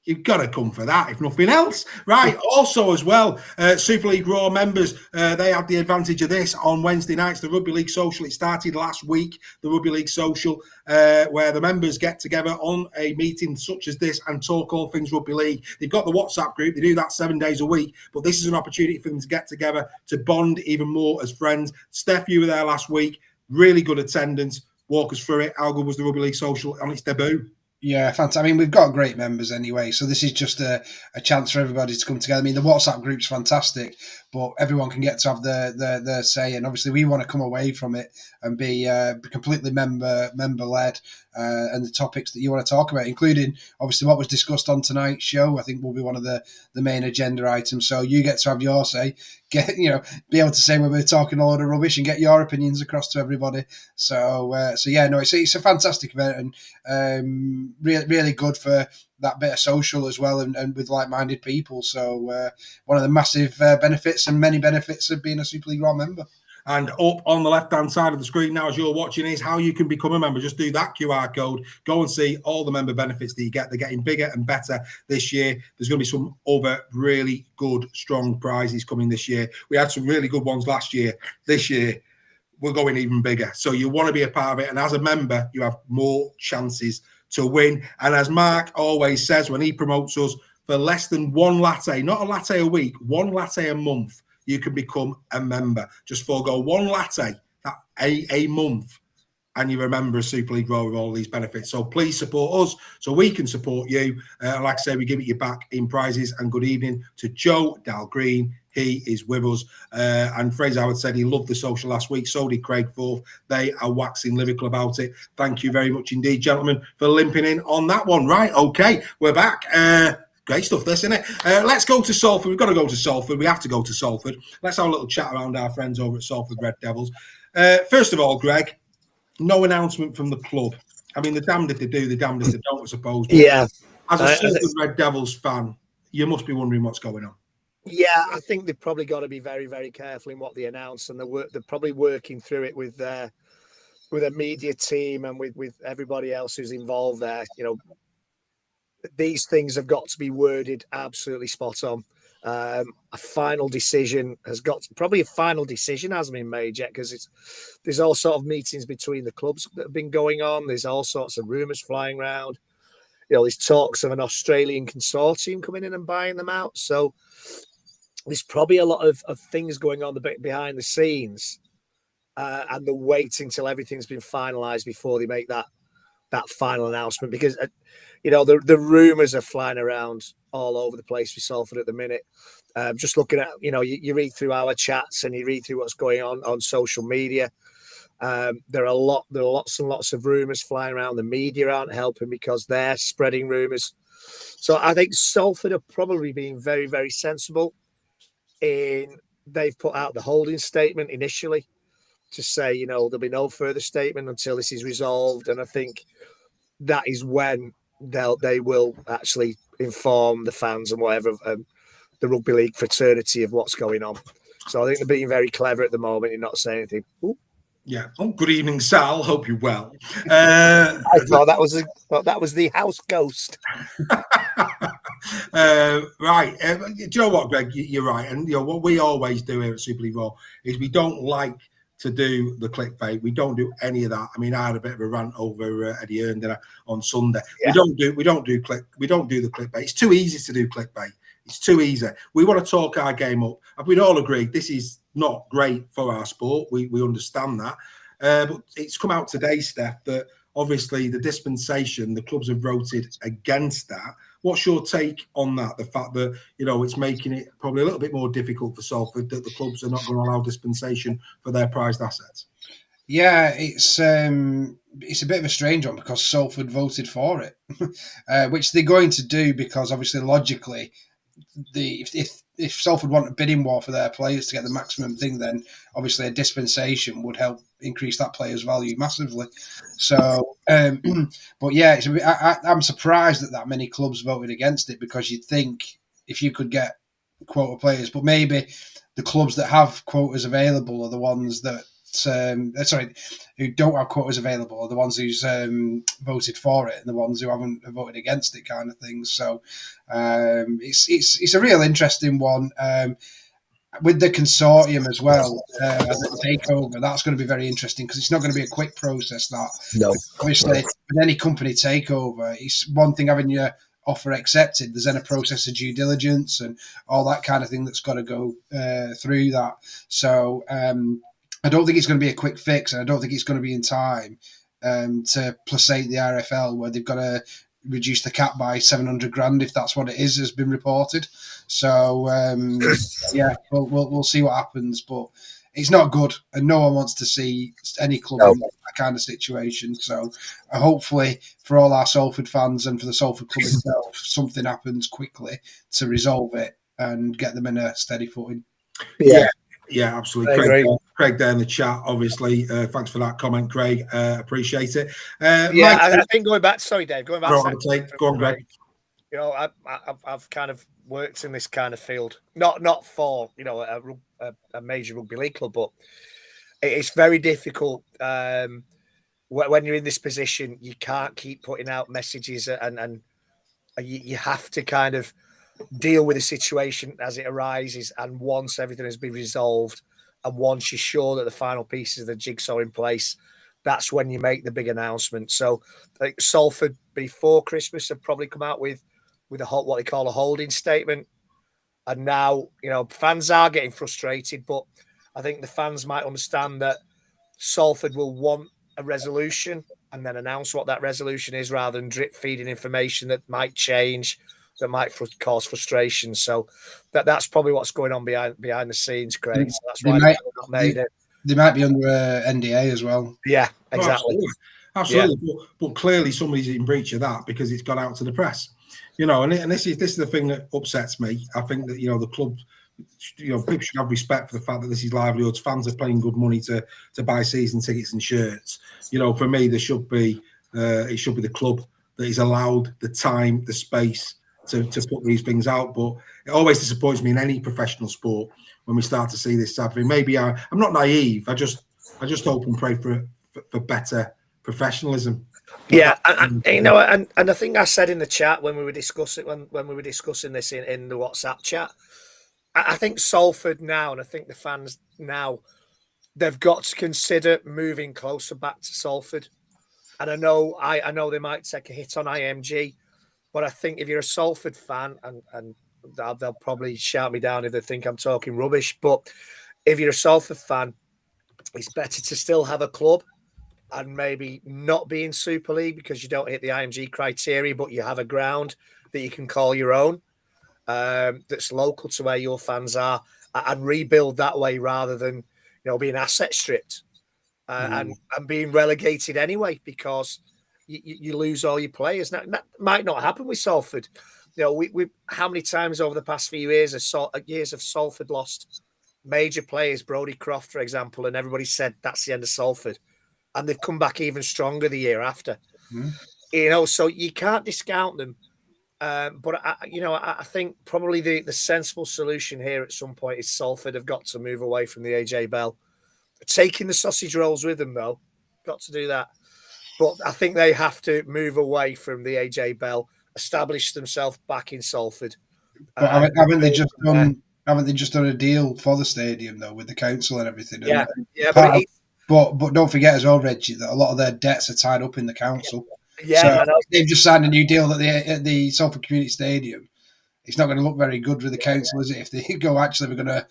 You've got to come for that, if nothing else. Right, also as well, Super League Raw members, they have the advantage of this on Wednesday nights, the Rugby League Social. It started last week, the Rugby League Social, where the members get together on a meeting such as this and talk all things Rugby League. They've got the WhatsApp group, they do that 7 days a week, but this is an opportunity for them to get together, to bond even more as friends. Steph, you were there last week, really good attendance. Walk us through it. How good was the Rugby League Social on its debut? Yeah, fantastic. I mean, we've got great members anyway, so this is just a chance for everybody to come together. I mean, the WhatsApp group's fantastic, but everyone can get to have their say, and obviously we want to come away from it and be completely member-led, and the topics that you want to talk about, including obviously what was discussed on tonight's show, I think will be one of the main agenda items. So you get to have your say, be able to say when we're talking a load of rubbish and get your opinions across to everybody. So yeah, no, it's a fantastic event, and really good for that bit of social as well, and with like-minded people. So one of the massive benefits and many benefits of being a Super League Raw member. And up on the left-hand side of the screen now, as you're watching, is how you can become a member. Just do that QR code. Go and see all the member benefits that you get. They're getting bigger and better this year. There's going to be some other really good, strong prizes coming this year. We had some really good ones last year. This year, we're going even bigger. So you want to be a part of it. And as a member, you have more chances to win. And as Mark always says when he promotes us, for less than one latte, not a latte a week, one latte a month, you can become a member. Just forego one latte a month, and you're a member of Super League Raw with all these benefits. So please support us so we can support you. Like I say, we give it you back in prizes. And good evening to Joe Dalgreen. He is with us. And Fraser Howard said he loved the social last week. So did Craig Forth. They are waxing lyrical about it. Thank you very much indeed, gentlemen, for limping in on that one. Right, okay, we're back. Great stuff, this, isn't it? Let's go to Salford. We've got to go to Salford. We have to go to Salford. Let's have a little chat around our friends over at Salford Red Devils. First of all, Greg, no announcement from the club. I mean, the damned if they do, the damned if they don't, I suppose. But yeah. As a Salford Red Devils fan, you must be wondering what's going on. Yeah, I think they've probably got to be very, very careful in what they announce, and they're probably working through it with a media team and with everybody else who's involved there. These things have got to be worded absolutely spot on. A final decision hasn't been made yet, because there's all sort of meetings between the clubs that have been going on. There's all sorts of rumours flying around. There's talks of an Australian consortium coming in and buying them out. So there's probably a lot of things going on behind the scenes, and they're waiting till everything's been finalised before they make that final announcement, because the rumours are flying around all over the place with Salford at the minute. Just looking at, you read through our chats and you read through what's going on social media. There are lots and lots of rumours flying around. The media aren't helping because they're spreading rumours. So I think Salford are probably being very, very sensible. They've put out the holding statement initially to say, there'll be no further statement until this is resolved. And I think that is when they will actually inform the fans and whatever, the rugby league fraternity, of what's going on. So I think they're being very clever at the moment in not saying anything. Ooh. Yeah. Oh, good evening, Sal. Hope you're well. I thought that was the house ghost. Right. Do you know what, Greg? You're right. And what we always do here at Super League Raw is we don't like to do the clickbait. We don't do any of that. I mean, I had a bit of a rant over Eddie Earn on Sunday. Yeah. We don't do the clickbait. It's too easy to do clickbait. It's too easy. We want to talk our game up. We'd all agree this is not great for our sport. We understand that. But it's come out today, Steph, that obviously the dispensation, the clubs have voted against that. What's your take on that? The fact that, it's making it probably a little bit more difficult for Salford, that the clubs are not going to allow dispensation for their prized assets. Yeah, it's a bit of a strange one, because Salford voted for it, which they're going to do because obviously logically, if Salford want a bidding war for their players to get the maximum thing, then obviously a dispensation would help increase that player's value massively. So, but yeah, I'm surprised that many clubs voted against it, because you'd think if you could get quota players, but maybe the clubs that have quotas available are the ones that who don't have quotas available are the ones who's voted for it, and the ones who haven't voted against it, kind of thing. So it's a real interesting one. With the consortium as well, the takeover, that's going to be very interesting because it's not going to be a quick process. That No, obviously with any company takeover, it's one thing having your offer accepted. There's then a process of due diligence and all that kind of thing that's got to go through that. So I don't think it's going to be a quick fix, and I don't think it's going to be in time to placate the RFL, where they've got to reduce the cap by 700 grand, if that's what it is, has been reported. So yeah, we'll see what happens, but it's not good, and no one wants to see any club in that kind of situation. So hopefully for all our Salford fans and for the Salford club itself, something happens quickly to resolve it and get them in a steady footing. Yeah, absolutely. Craig there in the chat, obviously. Thanks for that comment, Craig. Appreciate it. Mike, I think going back, sorry, Dave, going back. Go on, Greg. You know, I've kind of worked in this kind of field, not for, you know, a major rugby league club, but it's very difficult when you're in this position. You can't keep putting out messages, and you have to kind of deal with the situation as it arises. And once everything has been resolved, and once you're sure that the final pieces of the jigsaw are in place, that's when you make the big announcement. So like Salford before Christmas have probably come out with what they call a holding statement. And now, you know, fans are getting frustrated, but I think the fans might understand that Salford will want a resolution and then announce what that resolution is, rather than drip feeding information that might change, that might cause frustration. So that's probably what's going on behind the scenes, Craig. So that's why they've not made it. They might be under NDA as well. Yeah, exactly. Oh, absolutely. Yeah. But clearly somebody's in breach of that because it's got out to the press. You know, and this is the thing that upsets me. I think that, you know, the club, you know, people should have respect for the fact that this is livelihoods. Fans are paying good money to buy season tickets and shirts. You know, for me, there should be it should be the club that is allowed the time, the space to put these things out. But it always disappoints me in any professional sport when we start to see this happening. Maybe I'm not naive. I just hope and pray for better professionalism. Yeah, and you know, and I think I said in the chat when we were discussing this in the WhatsApp chat, I think Salford now, and I think the fans now, they've got to consider moving closer back to Salford. And I know they might take a hit on IMG, but I think if you're a Salford fan, and they'll probably shout me down if they think I'm talking rubbish, but if you're a Salford fan, it's better to still have a club and maybe not be in Super League because you don't hit the IMG criteria, but you have a ground that you can call your own, that's local to where your fans are, and rebuild that way rather than, you know, being asset stripped and being relegated anyway because you lose all your players. That might not happen with Salford. You know, we how many times over the past few years of Salford lost major players, Brodie Croft, for example, and everybody said that's the end of Salford. And they've come back even stronger the year after. You know, so you can't discount them. But I think probably the sensible solution here at some point is Salford have got to move away from the AJ Bell. Taking the sausage rolls with them, though, got to do that. But I think they have to move away from the AJ Bell, establish themselves back in Salford. But haven't they just done a deal for the stadium though with the council and everything? Yeah, But don't forget as well, Reggie, that a lot of their debts are tied up in the council. Yeah, so they've just signed a new deal at the Salford Community Stadium. It's not going to look very good with the council, is it? If they go, actually, we're going to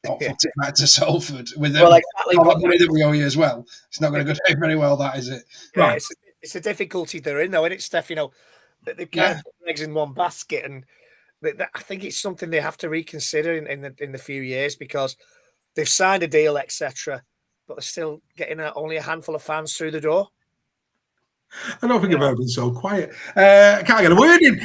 put it back to Salford with the money that we owe you as well. It's not going to go very well, that is it? Yeah, right. It's a difficulty they're in, though, isn't it, Steph? You know, they can't put eggs in one basket, and I think it's something they have to reconsider in the few years because they've signed a deal, etc., but they're still getting only a handful of fans through the door. I don't think I've ever been so quiet. Can't get a word in.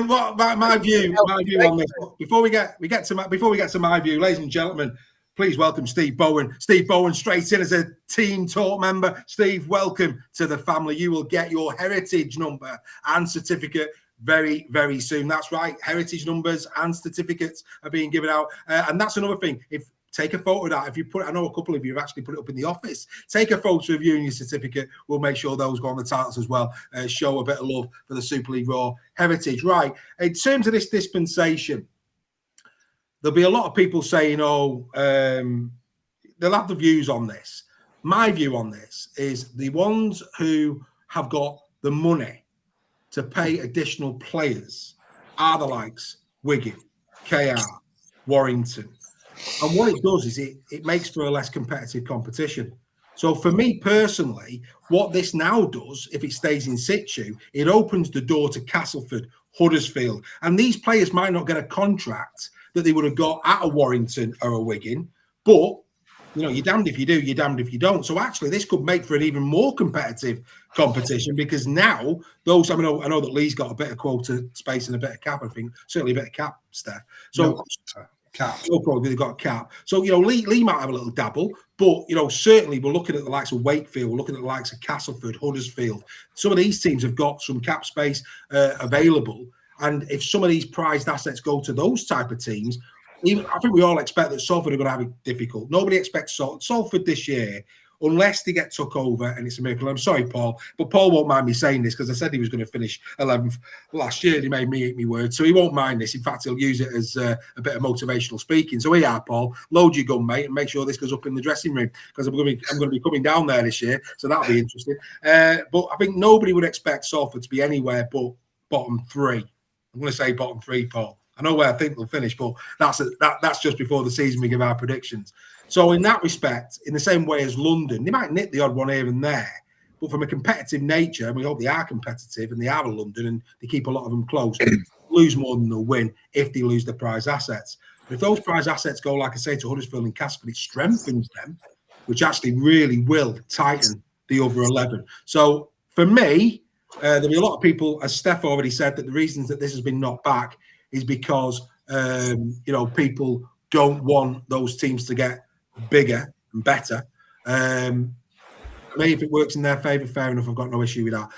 What my view on this? Before we get to my view, ladies and gentlemen, please welcome Steve Bowen. Steve Bowen, straight in as a Team Talk member. Steve, welcome to the family. You will get your heritage number and certificate very, very soon. That's right. Heritage numbers and certificates are being given out, and that's another thing. If take a photo of that. If you put it, I know a couple of you have actually put it up in the office. Take a photo of you and your certificate. We'll make sure those go on the titles as well. Show a bit of love for the Super League Raw heritage. Right. In terms of this dispensation, there'll be a lot of people saying, they'll have the views on this. My view on this is the ones who have got the money to pay additional players are the likes Wigan, KR, Warrington. And what it does is it makes for a less competitive competition. So for me personally, what this now does, if it stays in situ, it opens the door to Castleford, Huddersfield. And these players might not get a contract that they would have got at a Warrington or a Wigan, but you're damned if you do, you're damned if you don't. So actually, this could make for an even more competitive competition because now those, I know that Lee's got a bit of quota space and a bit of cap, I think, certainly a bit of cap, Steph. So cap. So probably they've got a cap. So, Lee might have a little dabble, but, certainly we're looking at the likes of Wakefield, we're looking at the likes of Castleford, Huddersfield. Some of these teams have got some cap space available. And if some of these prized assets go to those type of teams, I think we all expect that Salford are going to have it difficult. Nobody expects Salford this year, unless they get took over, and it's a miracle. I'm sorry, Paul, but Paul won't mind me saying this because I said he was going to finish 11th last year, and he made me eat my words, so he won't mind this. In fact, he'll use it as a bit of motivational speaking. So here, Paul, load your gun, mate, and make sure this goes up in the dressing room because I'm going to be coming down there this year, so that'll be interesting. But I think nobody would expect Salford to be anywhere but bottom three. I'm going to say bottom three, Paul. I know where I think they'll finish, but that's just before the season we give our predictions. So in that respect, in the same way as London, they might nip the odd one here and there, but from a competitive nature, and we hope they are competitive and they are in London and they keep a lot of them close, lose more than they'll win if they lose the prize assets. But if those prize assets go, like I say, to Huddersfield and Castleford, it strengthens them, which actually really will tighten the other 11. So for me, there'll be a lot of people, as Steph already said, that the reasons that this has been knocked back is because people don't want those teams to get bigger and better. Maybe if it works in their favour, fair enough. I've got no issue with that.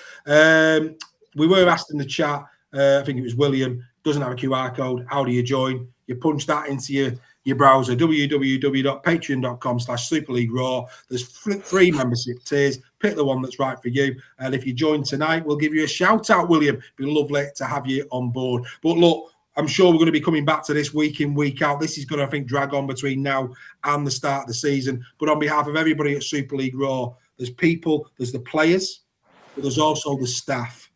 We were asked in the chat, I think it was William, doesn't have a QR code. How do you join? You punch that into your browser, www.patreon.com/Super League Raw. There's 3 membership tiers. Pick the one that's right for you. And if you join tonight, we'll give you a shout out, William. It'd be lovely to have you on board. But look, I'm sure we're going to be coming back to this week in, week out. This is going to, I think, drag on between now and the start of the season. But on behalf of everybody at Super League Raw, there's people, there's the players, but there's also the staff,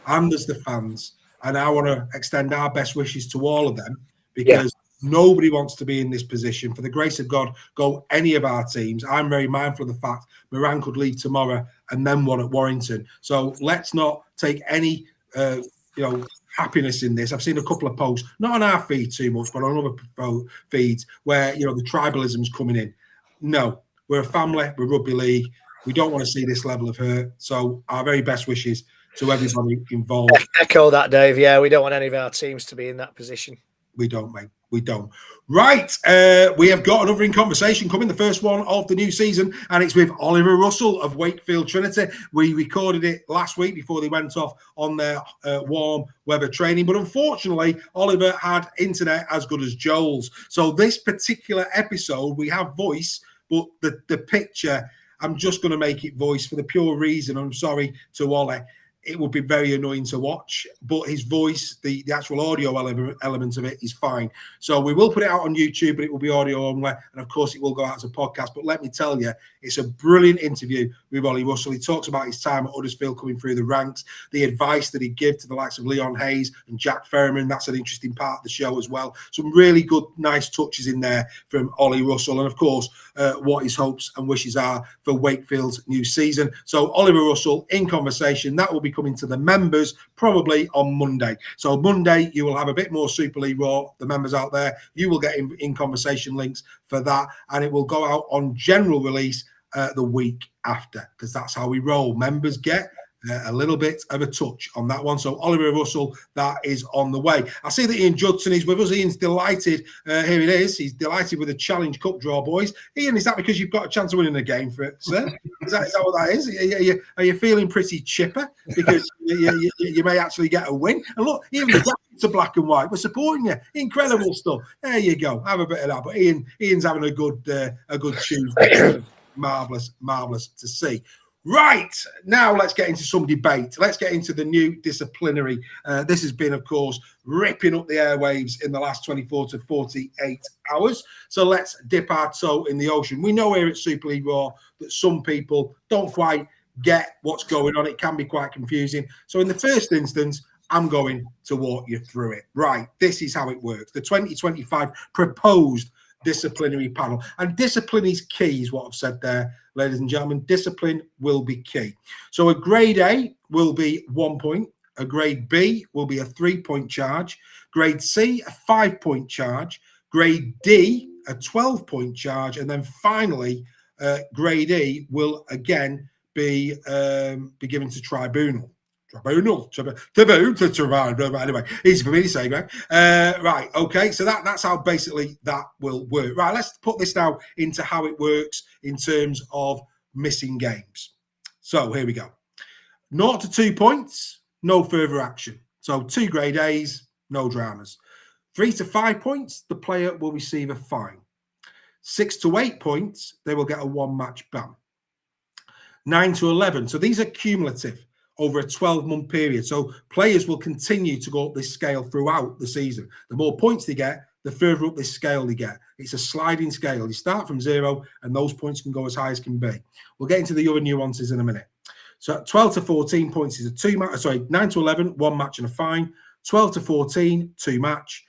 and there's the fans. And I want to extend our best wishes to all of them because nobody wants to be in this position. For the grace of God, go any of our teams. I'm very mindful of the fact Moran could leave tomorrow and then one at Warrington. So let's not take any, happiness in this. I've seen a couple of posts, not on our feed too much, but on other feeds where, the tribalism's coming in. No, we're a family, we're rugby league. We don't want to see this level of hurt. So our very best wishes to everybody involved. Echo that, Dave. Yeah, we don't want any of our teams to be in that position. We don't, mate. We don't. Right. We have got another In Conversation coming, the first one of the new season, and it's with Oliver Russell of Wakefield Trinity. We recorded it last week before they went off on their warm weather training, but unfortunately, Oliver had internet as good as Joel's. So this particular episode, we have voice, but the picture, I'm just going to make it voice for the pure reason, I'm sorry to Ollie, it would be very annoying to watch, but his voice, the actual audio element of it is fine. So we will put it out on YouTube, but it will be audio only. And of course, it will go out as a podcast. But let me tell you, it's a brilliant interview with Ollie Russell. He talks about his time at Huddersfield coming through the ranks, the advice that he gave to the likes of Leon Hayes and Jack Ferriman. That's an interesting part of the show as well. Some really good, nice touches in there from Ollie Russell. And of course, what his hopes and wishes are for Wakefield's new season. So Oliver Russell in conversation, that will be coming to the members probably on Monday. So Monday, you will have a bit more Super League Raw, the members out there. You will get in conversation links for that, and it will go out on general release the week after, because that's how we roll. Members get a little bit of a touch on that one. So Oliver Russell, that is on the way. I see that Ian Judson is with us. Ian's delighted. Here it is. He's delighted with the Challenge Cup draw, boys. Ian, is that because you've got a chance of winning a game for it, sir? Is that what that is? Are you feeling pretty chipper because you may actually get a win? And look, even the jackets are black and white. We're supporting you. Incredible stuff. There you go. Have a bit of that. But Ian's having a good Tuesday. Marvellous to see. Right, now let's get into some debate. Let's get into the new disciplinary. This has been, of course, ripping up the airwaves in the last 24 to 48 hours. So let's dip our toe in the ocean. We know here at Super League Raw that some people don't quite get what's going on. It can be quite confusing. So in the first instance, I'm going to walk you through it. Right, this is how it works. The 2025 proposed disciplinary panel. And discipline is key, is what I've said there, ladies and gentlemen. Discipline will be key. So a grade A will be 1 point. A grade B will be a 3-point charge. Grade C, a 5-point charge. Grade D, a 12-point charge. And then finally, grade E will again be given to tribunal. Anyway, easy for me to say, Greg. Right, okay, so that's how basically that will work. Right, let's put this now into how it works in terms of missing games. So here we go. 0 to 2 points, no further action. So 2 grade A's, no dramas. 3 to 5 points, the player will receive a fine. 6 to 8 points, they will get a 1-match ban. 9 to 11, so these are cumulative over a 12-month period. So players will continue to go up this scale throughout the season. The more points they get, the further up this scale they get. It's a sliding scale. You start from 0 and those points can go as high as can be. We'll get into the other nuances in a minute. So 12 to 14 points is a 2-match. Sorry, 9 to 11, 1 match and a fine. 12 to 14, 2 match.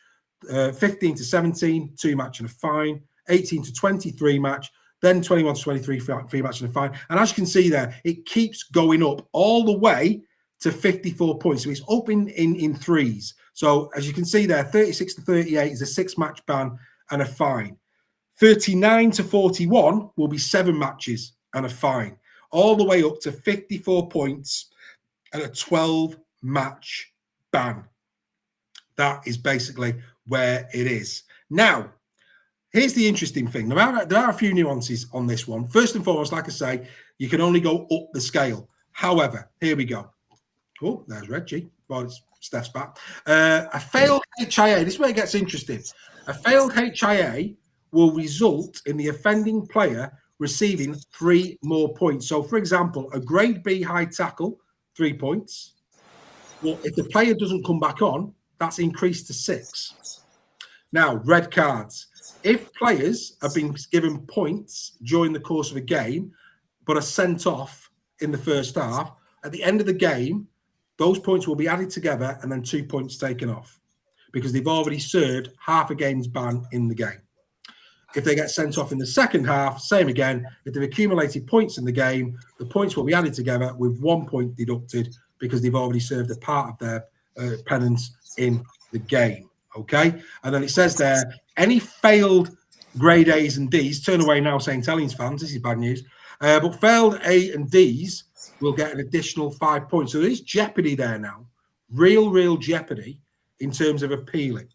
15 to 17, 2 match and a fine. 18 to 23 match. Then 21 to 23, 3 match and a fine. And as you can see there, it keeps going up all the way to 54 points. So it's up in threes. So as you can see there, 36 to 38 is a 6-match ban and a fine. 39 to 41 will be 7 matches and a fine. All the way up to 54 points and a 12-match ban. That is basically where it is. Now, here's the interesting thing. There are a few nuances on this one. First and foremost, like I say, you can only go up the scale. However, here we go. Oh, there's Reggie. Well, it's Steph's back. A failed HIA. This is where it gets interesting. A failed HIA will result in the offending player receiving 3 more points. So, for example, a grade B high tackle, 3 points. Well, if the player doesn't come back on, that's increased to 6. Now, red cards. If players have been given points during the course of a game, but are sent off in the first half, at the end of the game, those points will be added together and then 2 points taken off because they've already served half a game's ban in the game. If they get sent off in the second half, same again. If they've accumulated points in the game, the points will be added together with 1 point deducted because they've already served a part of their penance in the game. Okay? And then it says there, any failed grade A's and D's, turn away now St. Helens fans, this is bad news, but failed A and D's will get an additional 5 points. So there is jeopardy there now, real jeopardy in terms of appealing.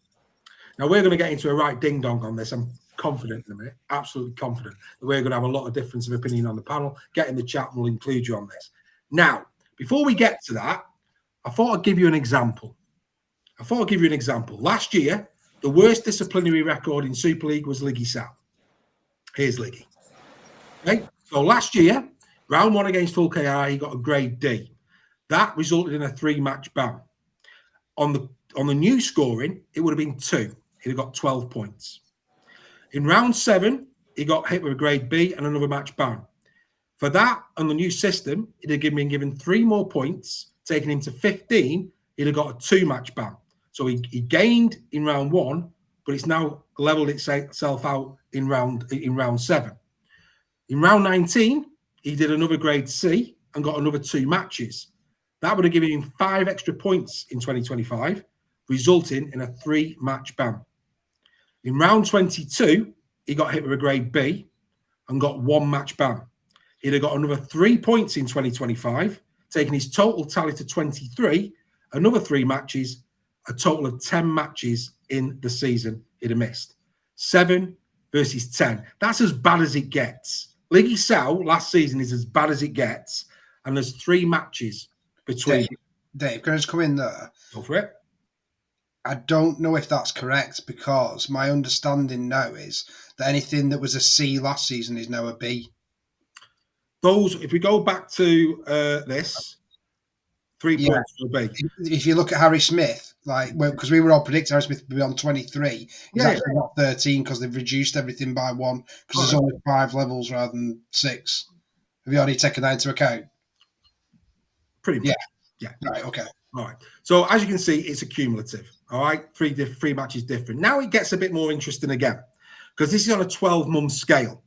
Now, we're going to get into a right ding-dong on this. I'm confident in a minute, absolutely confident that we're going to have a lot of difference of opinion on the panel. Get in the chat and we'll include you on this. Now, before we get to that, I thought I'd give you an example. Last year, the worst disciplinary record in Super League was Liggy Sal. Here's Liggy. Okay, so last year, round 1 against Hull KR, he got a grade D. That resulted in a 3-match ban. On the new scoring, it would have been 2. He'd have got 12 points. In round 7, he got hit with a grade B and another match ban. For that, on the new system, he'd have been given 3 more points, taking him to 15. He'd have got a 2-match ban. So he gained in round 1, but it's now leveled itself out in round 7. In round 19, he did another grade C and got another 2 matches. That would have given him 5 extra points in 2025, resulting in a 3-match ban. In round 22, he got hit with a grade B and got 1-match ban. He'd have got another 3 points in 2025, taking his total tally to 23, another 3 matches, a total of 10 matches in the season he'd have missed. 7 versus 10. That's as bad as it gets. Liggy Sow last season is as bad as it gets, and there's 3 matches between. Dave, can I just come in there? Go for it. I don't know if that's correct, because my understanding now is that anything that was a C last season is now a B. Those, if we go back to this, 3 points will be. If you look at Harry Smith, because we were all predicting Harry Smith would be on 23, he's actually not 13 because they've reduced everything by 1 because there's only 5 levels rather than 6. Have you already taken that into account? Pretty much. Yeah. Right. Okay. All right. So as you can see, it's accumulative. All right. 3 matches different. Now it gets a bit more interesting again, because this is on a 12-month scale.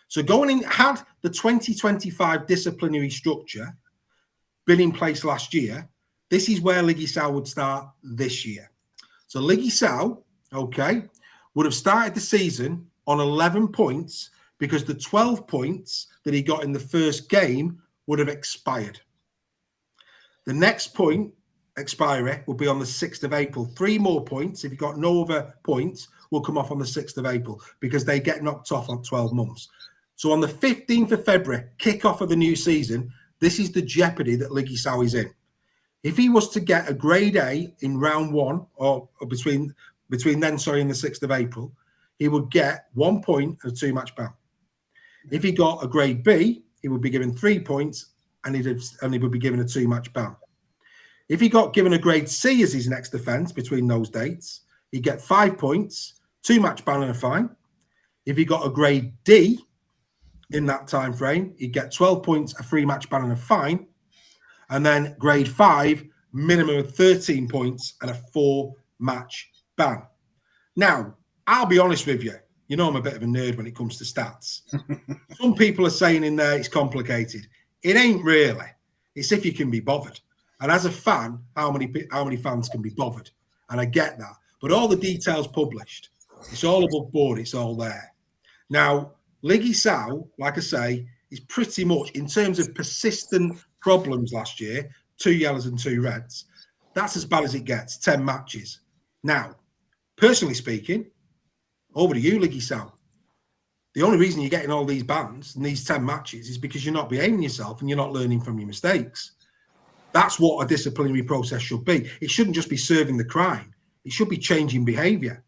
So going in, had the 2025 disciplinary structure been in place last year, this is where Liggy Sow would start this year. So Liggy Sow, would have started the season on 11 points because the 12 points that he got in the first game would have expired. The next point expiry will be on the 6th of April. 3 more points, if you got no other points, will come off on the 6th of April because they get knocked off on 12 months. So on the 15th of February, kick-off of the new season, this is the jeopardy that Liggy Sow is in. If he was to get a grade A in round 1, or between then, and the 6th of April, he would get 1 point and a 2-match ban. If he got a grade B, he would be given 3 points and he would be given a 2-match ban. If he got given a grade C as his next offence between those dates, he'd get 5 points, 2-match ban and a fine. If he got a grade D in that time frame, he'd get 12 points, a 3-match ban and a fine. And then grade 5, minimum of 13 points and a 4-match ban. Now, I'll be honest with you. You know I'm a bit of a nerd when it comes to stats. Some people are saying in there it's complicated. It ain't really. It's if you can be bothered. And as a fan, how many fans can be bothered? And I get that. But all the details published. It's all above board. It's all there. Now, Liggy Sow, like I say, is pretty much, in terms of persistent problems last year, 2 yellows and 2 reds. That's as bad as it gets, 10 matches. Now, personally speaking, over to you, Liggy Sow. The only reason you're getting all these bans and these 10 matches is because you're not behaving yourself and you're not learning from your mistakes. That's what a disciplinary process should be. It shouldn't just be serving the crime. It should be changing behaviour.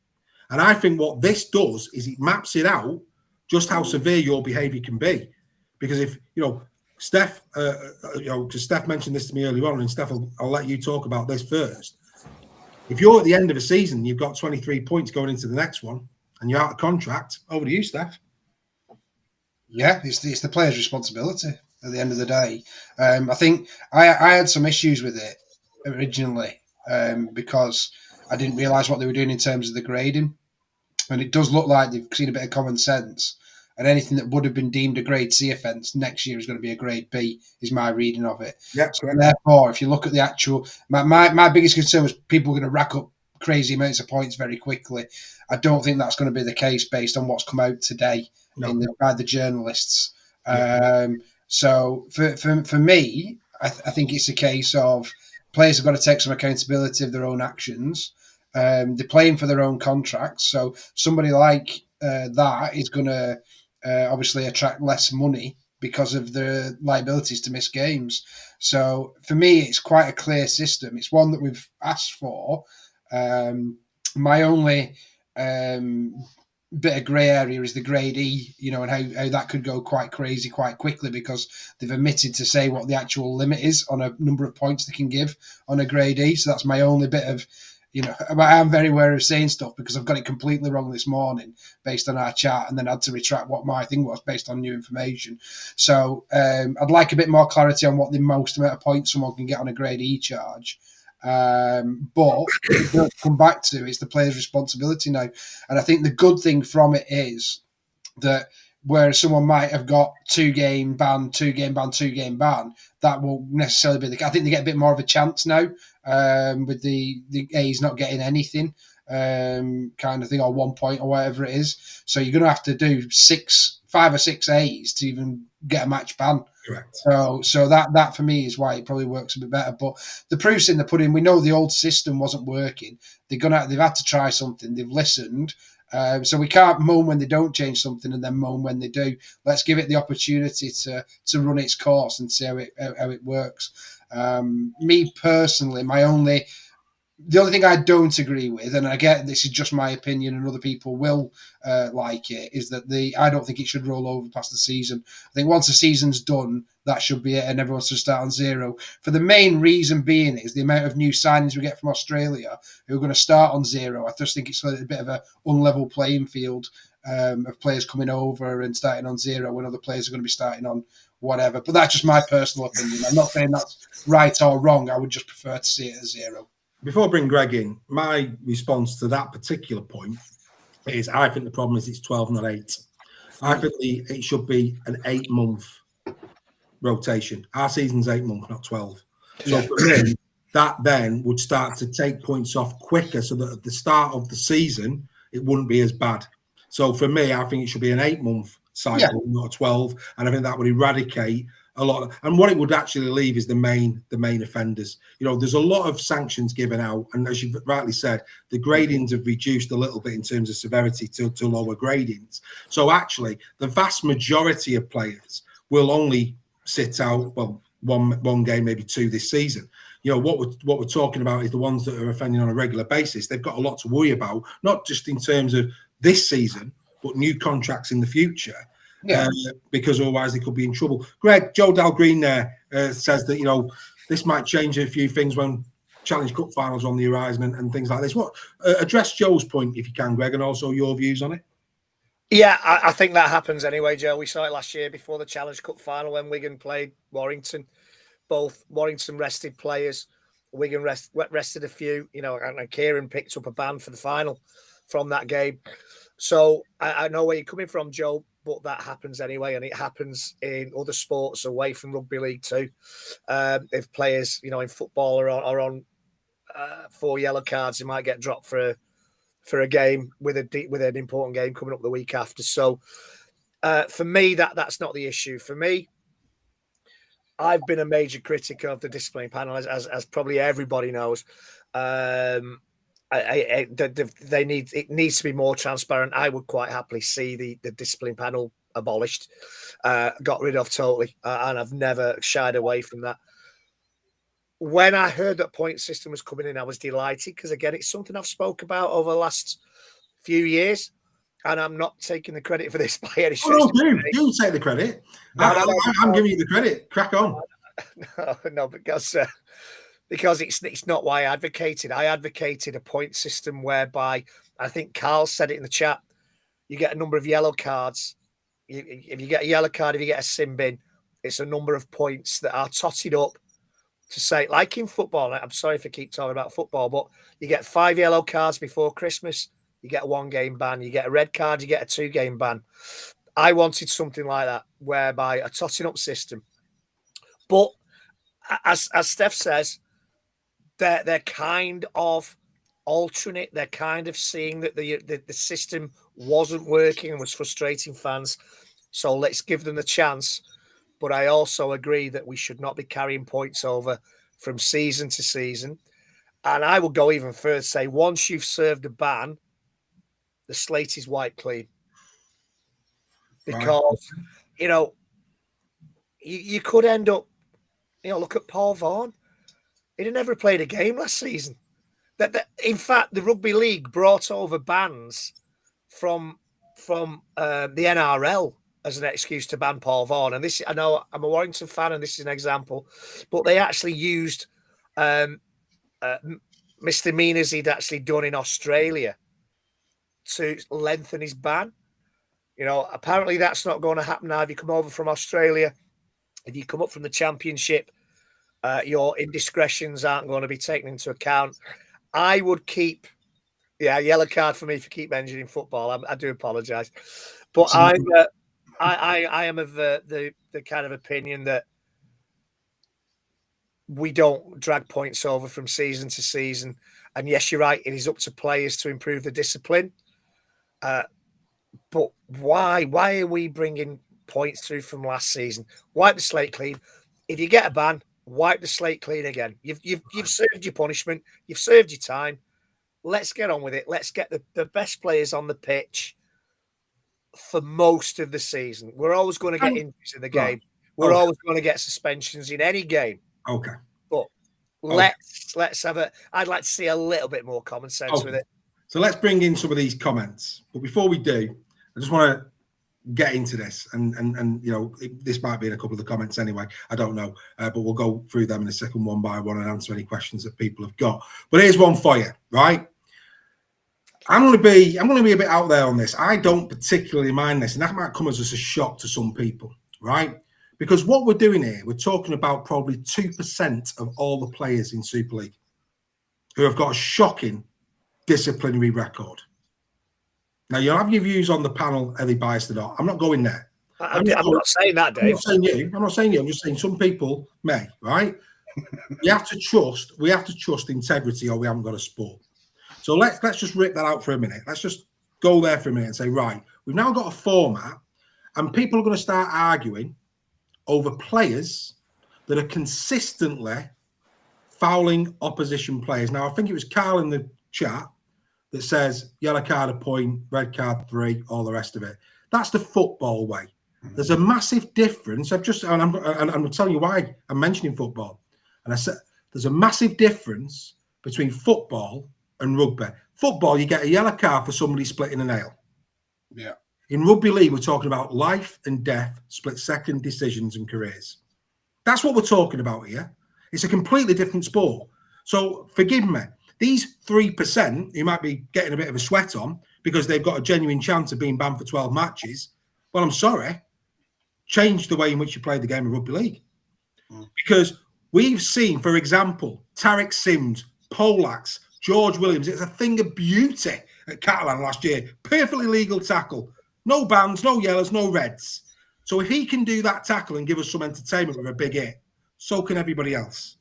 And I think what this does is it maps it out just how severe your behaviour can be. Because if, Steph, because Steph mentioned this to me earlier on, and Steph, I'll let you talk about this first. If you're at the end of a season, you've got 23 points going into the next one, and you're out of contract, over to you, Steph. Yeah, it's the player's responsibility at the end of the day. I think I had some issues with it originally because I didn't realise what they were doing in terms of the grading. And it does look like they've seen a bit of common sense. And anything that would have been deemed a grade C offence next year is going to be a grade B, is my reading of it. Yeah, so therefore, if you look at the actual... My biggest concern was people were going to rack up crazy amounts of points very quickly. I don't think that's going to be the case based on what's come out today by the journalists. Yeah. So for me, I think it's a case of players have got to take some accountability of their own actions. They're playing for their own contracts. So somebody like that is going to obviously attract less money because of the liabilities to miss games. So for me, it's quite a clear system. It's one that we've asked for. My only bit of grey area is the grade E, and how that could go quite crazy quite quickly because they've omitted to say what the actual limit is on a number of points they can give on a grade E. So that's my only bit of, I am very wary of saying stuff because I've got it completely wrong this morning based on our chat and then had to retract what my thing was based on new information. So I'd like a bit more clarity on what the most amount of points someone can get on a grade E charge. But to come back to, it's the player's responsibility now. And I think the good thing from it is that whereas someone might have got 2-game ban, 2-game ban, 2-game ban, that won't necessarily be the case. I think they get a bit more of a chance now with the A's not getting anything kind of thing, or 1 point or whatever it is. So you're going to have to do 5 or 6 A's to even get a match ban. Correct. So that for me is why it probably works a bit better. But the proof's in the pudding. We know the old system wasn't working. They've had to try something. They've listened. So we can't moan when they don't change something and then moan when they do. Let's give it the opportunity to run its course and see how it works. Me personally, the only thing I don't agree with, and again, this is just my opinion, and other people will like it, is that I don't think it should roll over past the season. I think once the season's done, that should be it, and everyone should start on zero. For the main reason being is the amount of new signings we get from Australia who are going to start on zero. I just think it's a bit of an unlevel playing field of players coming over and starting on zero when other players are going to be starting on whatever. But that's just my personal opinion. I'm not saying that's right or wrong. I would just prefer to see it as zero. Before I bring Greg in, my response to that particular point is I think the problem is it's 12, not 8. I think it should be an 8-month rotation. Our season's 8 months, not 12. So for me, that then would start to take points off quicker so that at the start of the season, it wouldn't be as bad. So for me, I think it should be an 8-month cycle, not a 12. And I think that would eradicate a lot. And what it would actually leave is the main offenders. There's a lot of sanctions given out. And as you've rightly said, the gradings have reduced a little bit in terms of severity to lower gradings. So actually, the vast majority of players will only sit out, one game, maybe 2 this season. What we're talking about is the ones that are offending on a regular basis. They've got a lot to worry about, not just in terms of this season, but new contracts in the future. Yeah. Because otherwise they could be in trouble. Greg, Joe Dalgreen there says that, this might change a few things when Challenge Cup finals are on the horizon and things like this. Address Joe's point if you can, Greg, and also your views on it. Yeah, I think that happens anyway, Joe. We saw it last year before the Challenge Cup final when Wigan played Warrington. Both Warrington rested players, Wigan rested a few, and Kieran picked up a ban for the final from that game. So I know where you're coming from, Joe, but that happens anyway, and it happens in other sports away from rugby league too. If players, in football are on 4 yellow cards, they might get dropped for a game with an important game coming up the week after. So for me, that's not the issue. For me, I've been a major critic of the disciplinary panel, as probably everybody knows. It needs to be more transparent. I would quite happily see the discipline panel abolished, got rid of totally, and I've never shied away from that. When I heard that point system was coming in, I was delighted because, again, it's something I've spoke about over the last few years, and I'm not taking the credit for this by any stretch. Oh, no, do take the credit. I'm giving you the credit. Crack on. No, because it's not why I advocated. I advocated a point system whereby, I think Carl said it in the chat, you get a number of yellow cards. If you get a yellow card, if you get a sin bin, it's a number of points that are totted up to say, like in football, I'm sorry if I keep talking about football, but you get 5 yellow cards before Christmas, you get a 1-game ban. You get a red card, you get a 2-game ban. I wanted something like that, whereby a totting up system. But as Steph says, they're kind of altering it. They're kind of seeing that the system wasn't working and was frustrating fans. So let's give them the chance. But I also agree that we should not be carrying points over from season to season. And I would go even further, say once you've served a ban, the slate is wiped clean. Because, you could end up, look at Paul Vaughan. He'd never played a game last season. In fact, the Rugby League brought over bans from the NRL as an excuse to ban Paul Vaughan. And this, I know I'm a Warrington fan, and this is an example, but they actually used misdemeanors he'd actually done in Australia to lengthen his ban. Apparently that's not going to happen now. If you come over from Australia, if you come up from the Championship, your indiscretions aren't going to be taken into account. I would keep, yellow card for me if you keep mentioning football. I do apologise, but I am of the kind of opinion that we don't drag points over from season to season. And yes, you're right. It is up to players to improve the discipline. But why are we bringing points through from last season. Wipe the slate clean. If you get a ban, wipe the slate clean again. You've served your punishment. You've served your time. Let's get on with it. Let's get the best players on the pitch for most of the season. We're always going to get injuries in the game. Right. We're always going to get suspensions in any game. Okay. But let's have I'd like to see a little bit more common sense with it. So let's bring in some of these comments. But before we do, I just want to get into this. And you know, this might be in a couple of the comments anyway. I don't know. But we'll go through them in a second one by one and answer any questions that people have got. But here's one for you, right? I'm going to be a bit out there on this. I don't particularly mind this, and that might come as a shock to some people, right? Because what we're doing here, we're talking about probably 2% of all the players in Super League who have got a shocking disciplinary record. Now, you'll have your views on the panel, are they biased or not? I'm not going there. I'm not saying that, Dave. I'm not saying you. I'm just saying some people may, right? We have to trust integrity, or we haven't got a sport. So let's just rip that out for a minute. Let's just go there for a minute and say, right, we've now got a format, and people are going to start arguing over players that are consistently fouling opposition players. Now, I think it was Carl in the chat that says yellow card a point, red card 3, all the rest of it. That's the football way. There's a massive difference. I'm telling you why I'm mentioning football. And I said there's a massive difference between football and rugby. Football, you get a yellow card for somebody splitting a nail. Yeah. In rugby league, we're talking about life and death, split-second decisions and careers. That's what we're talking about here. It's a completely different sport. So forgive me, these 3% who might be getting a bit of a sweat on because they've got a genuine chance of being banned for 12 matches, well, I'm sorry, change the way in which you play the game of rugby league. Because we've seen, for example, Tarek Sims, Polaks, George Williams. It's a thing of beauty at Catalan last year. Perfectly legal tackle. No bans, no yellows, no reds. So if he can do that tackle and give us some entertainment with a big hit, so can everybody else.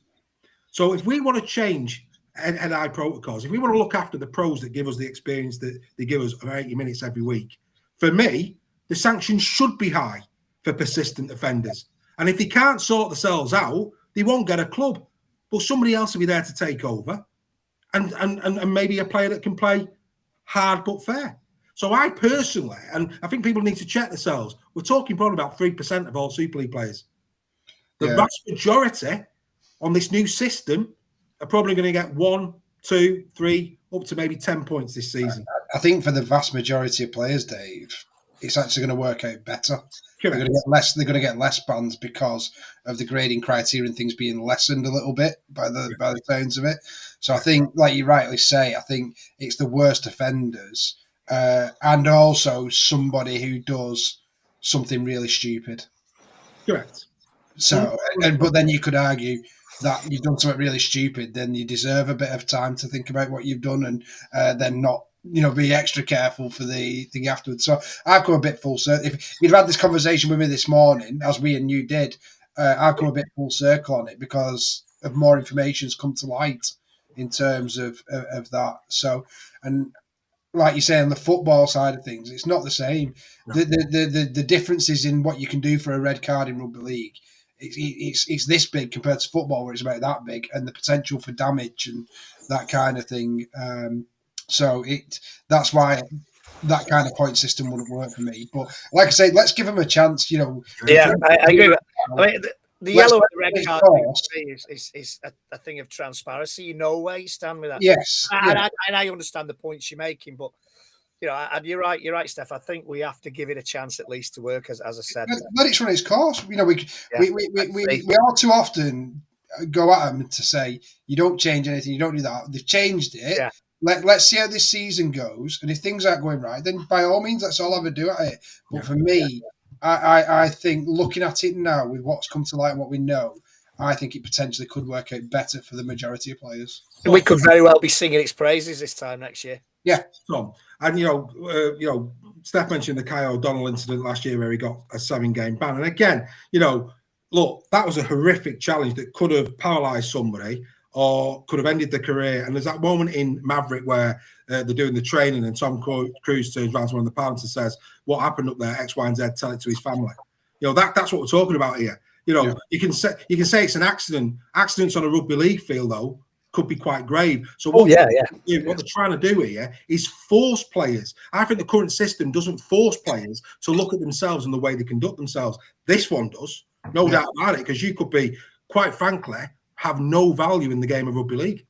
So if we want to change head-eye protocols, if we want to look after the pros that give us the experience that they give us for 80 minutes every week, for me, the sanctions should be high for persistent offenders. And if they can't sort themselves out, they won't get a club. But somebody else will be there to take over. And maybe a player that can play hard but fair. So I personally, and I think people need to check themselves, we're talking probably about 3% of all Super League players. The vast majority on this new system are probably going to get 1, 2, 3, up to maybe 10 points this season. I think for the vast majority of players, Dave, it's actually going to work out better. They're going to get less bans because of the grading criteria and things being lessened a little bit by the sounds of it. So I think, like you rightly say, I think it's the worst offenders and also somebody who does something really stupid. Correct. So, but then you could argue that you've done something really stupid, then you deserve a bit of time to think about what you've done and then not, be extra careful for the thing afterwards. So I've come a bit full circle. If you'd had this conversation with me this morning, as we and you did, I've come a bit full circle on it because of more information's come to light in terms of that. So, and like you say, on the football side of things, it's not the same. No. The differences in what you can do for a red card in rugby league, it's this big compared to football where it's about that big, and the potential for damage and that kind of thing. So that's why that kind of point system wouldn't work for me. But like I say, let's give them a chance. Yeah, I agree. I mean, the yellow and the red card is a thing of transparency. You know where you stand with that. Yes, and I understand the points you're making, but and you're right, Steph. I think we have to give it a chance at least to work, as I said. Let it run its course. We all too often go at them to say you don't change anything, you don't do that. They've changed it. Yeah. Let's see how this season goes, and if things aren't going right, then by all means, let's all have a do at it. But for me, I think looking at it now with what's come to light and what we know, I think it potentially could work out better for the majority of players. We could very well be singing its praises this time next year. Yeah. Tom, and Steph mentioned the Kai O'Donnell incident last year where he got a 7-game ban, and again, look, that was a horrific challenge that could have paralysed somebody or could have ended the career. And there's that moment in Maverick where they're doing the training and Tom Cruise turns around to one of the parents and says, what happened up there, X, Y, and Z, tell it to his family. That's what we're talking about here. You can say it's an accident. Accidents on a rugby league field, though, could be quite grave. So what they're trying to do here is force players. I think the current system doesn't force players to look at themselves and the way they conduct themselves. This one does, no doubt about it, because you could be, quite frankly, have no value in the game of rugby league.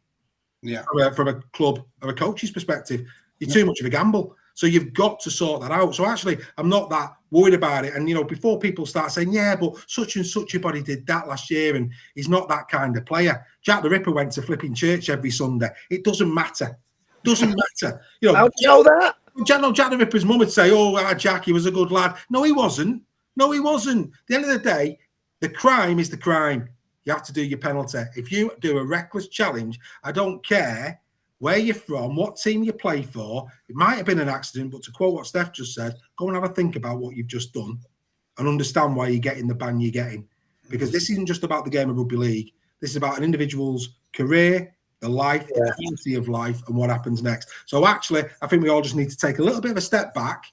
Yeah, from a club or a coach's perspective, you're too much of a gamble. So you've got to sort that out. So actually, I'm not that worried about it. And, before people start saying, yeah, but such and such a body did that last year and he's not that kind of player. Jack the Ripper went to flipping church every Sunday. It doesn't matter. Doesn't matter. How do you know that? Jack the Ripper's mum would say, Jack, he was a good lad. No, he wasn't. No, he wasn't. At the end of the day, the crime is the crime. You have to do your penalty. If you do a reckless challenge, I don't care where you're from, what team you play for. It might have been an accident, but to quote what Steph just said, go and have a think about what you've just done and understand why you're getting the ban you're getting. Because this isn't just about the game of rugby league. This is about an individual's career, the life, the quality of life, and what happens next. So actually, I think we all just need to take a little bit of a step back.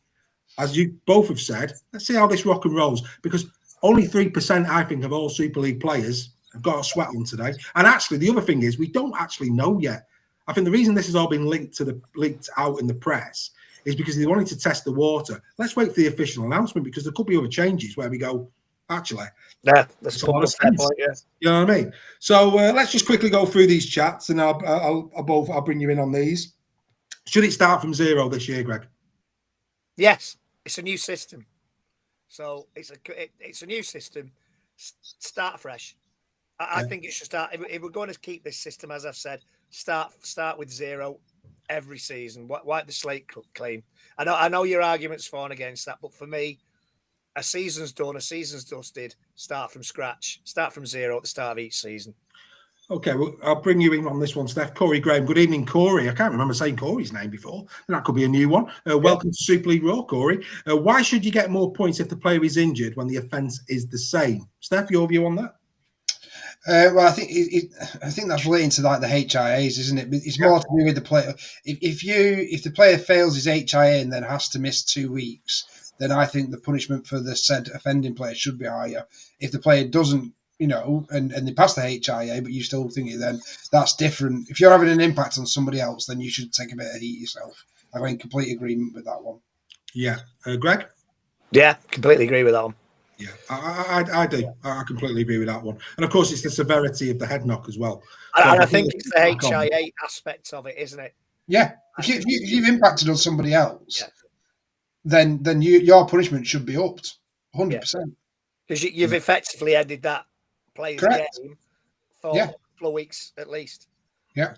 As you both have said, let's see how this rock and rolls. Because only 3%, I think, of all Super League players have got a sweat on today. And actually, the other thing is we don't actually know yet. I think the reason this has all been linked out in the press is because they wanted to test the water. Let's wait for the official announcement, because there could be other changes where we go, actually. Yeah, that's a fair point, yeah. You know what I mean? So let's just quickly go through these chats, and I'll bring you in on these. Should it start from zero this year, Greg? Yes, it's a new system. So it's a new system. Start fresh. I think it should start. If we're going to keep this system, as I've said, start with zero every season. Wipe the slate clean. I know your arguments for and against that, but for me, a season's done, a season's dusted. Start from scratch. Start from zero at the start of each season. Okay, well, I'll bring you in on this one, Steph. Corey Graham. Good evening, Corey. I can't remember saying Corey's name before. That could be a new one. Welcome to Super League Raw, Corey. Why should you get more points if the player is injured when the offence is the same? Steph, your view on that? Well, I think that's relating to like the HIAs, isn't it? It's more to do with the player. If the player fails his HIA and then has to miss 2 weeks, then I think the punishment for the said offending player should be higher. If the player doesn't, and they pass the HIA, but you still think it, then that's different. If you're having an impact on somebody else, then you should take a bit of heat yourself. I'm in complete agreement with that one. Yeah, Greg. Yeah, completely agree with that one. Yeah, I do. I completely agree with that one. And of course, it's the severity of the head knock as well. And I think it's the HIA aspect of it, isn't it? Yeah. If you've impacted on somebody else, then your punishment should be upped 100%. Because you've effectively ended that player's game for a couple of weeks at least. Yeah.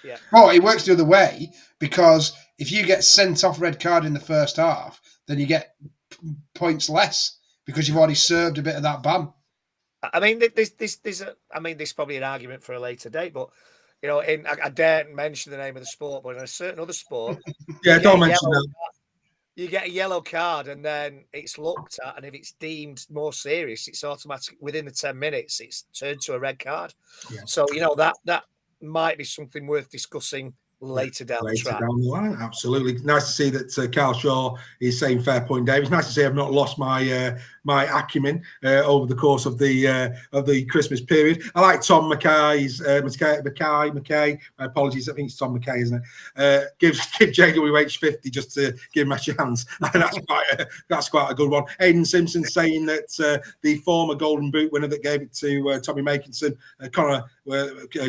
Yeah. Oh, it works the other way, because if you get sent off red card in the first half, then you get points less, because you've already served a bit of that ban. I mean, this is probably an argument for a later date, but I daren't mention the name of the sport, but in a certain other sport, don't mention that. You get a yellow card, and then it's looked at, and if it's deemed more serious, it's automatic within the 10 minutes. It's turned to a red card. Yeah. So that might be something worth discussing later down the line. Absolutely. Nice to see that Carl Shaw is saying fair point, Dave. It's nice to see I've not lost my my acumen over the course of the Christmas period. I like Tom Mackay's McKay. My apologies, I think it's Tom Mackay, isn't it? Give JWH 50 just to give him a chance. That's quite a good one. Aidan Simpson saying that the former Golden Boot winner that gave it to Tommy Makinson,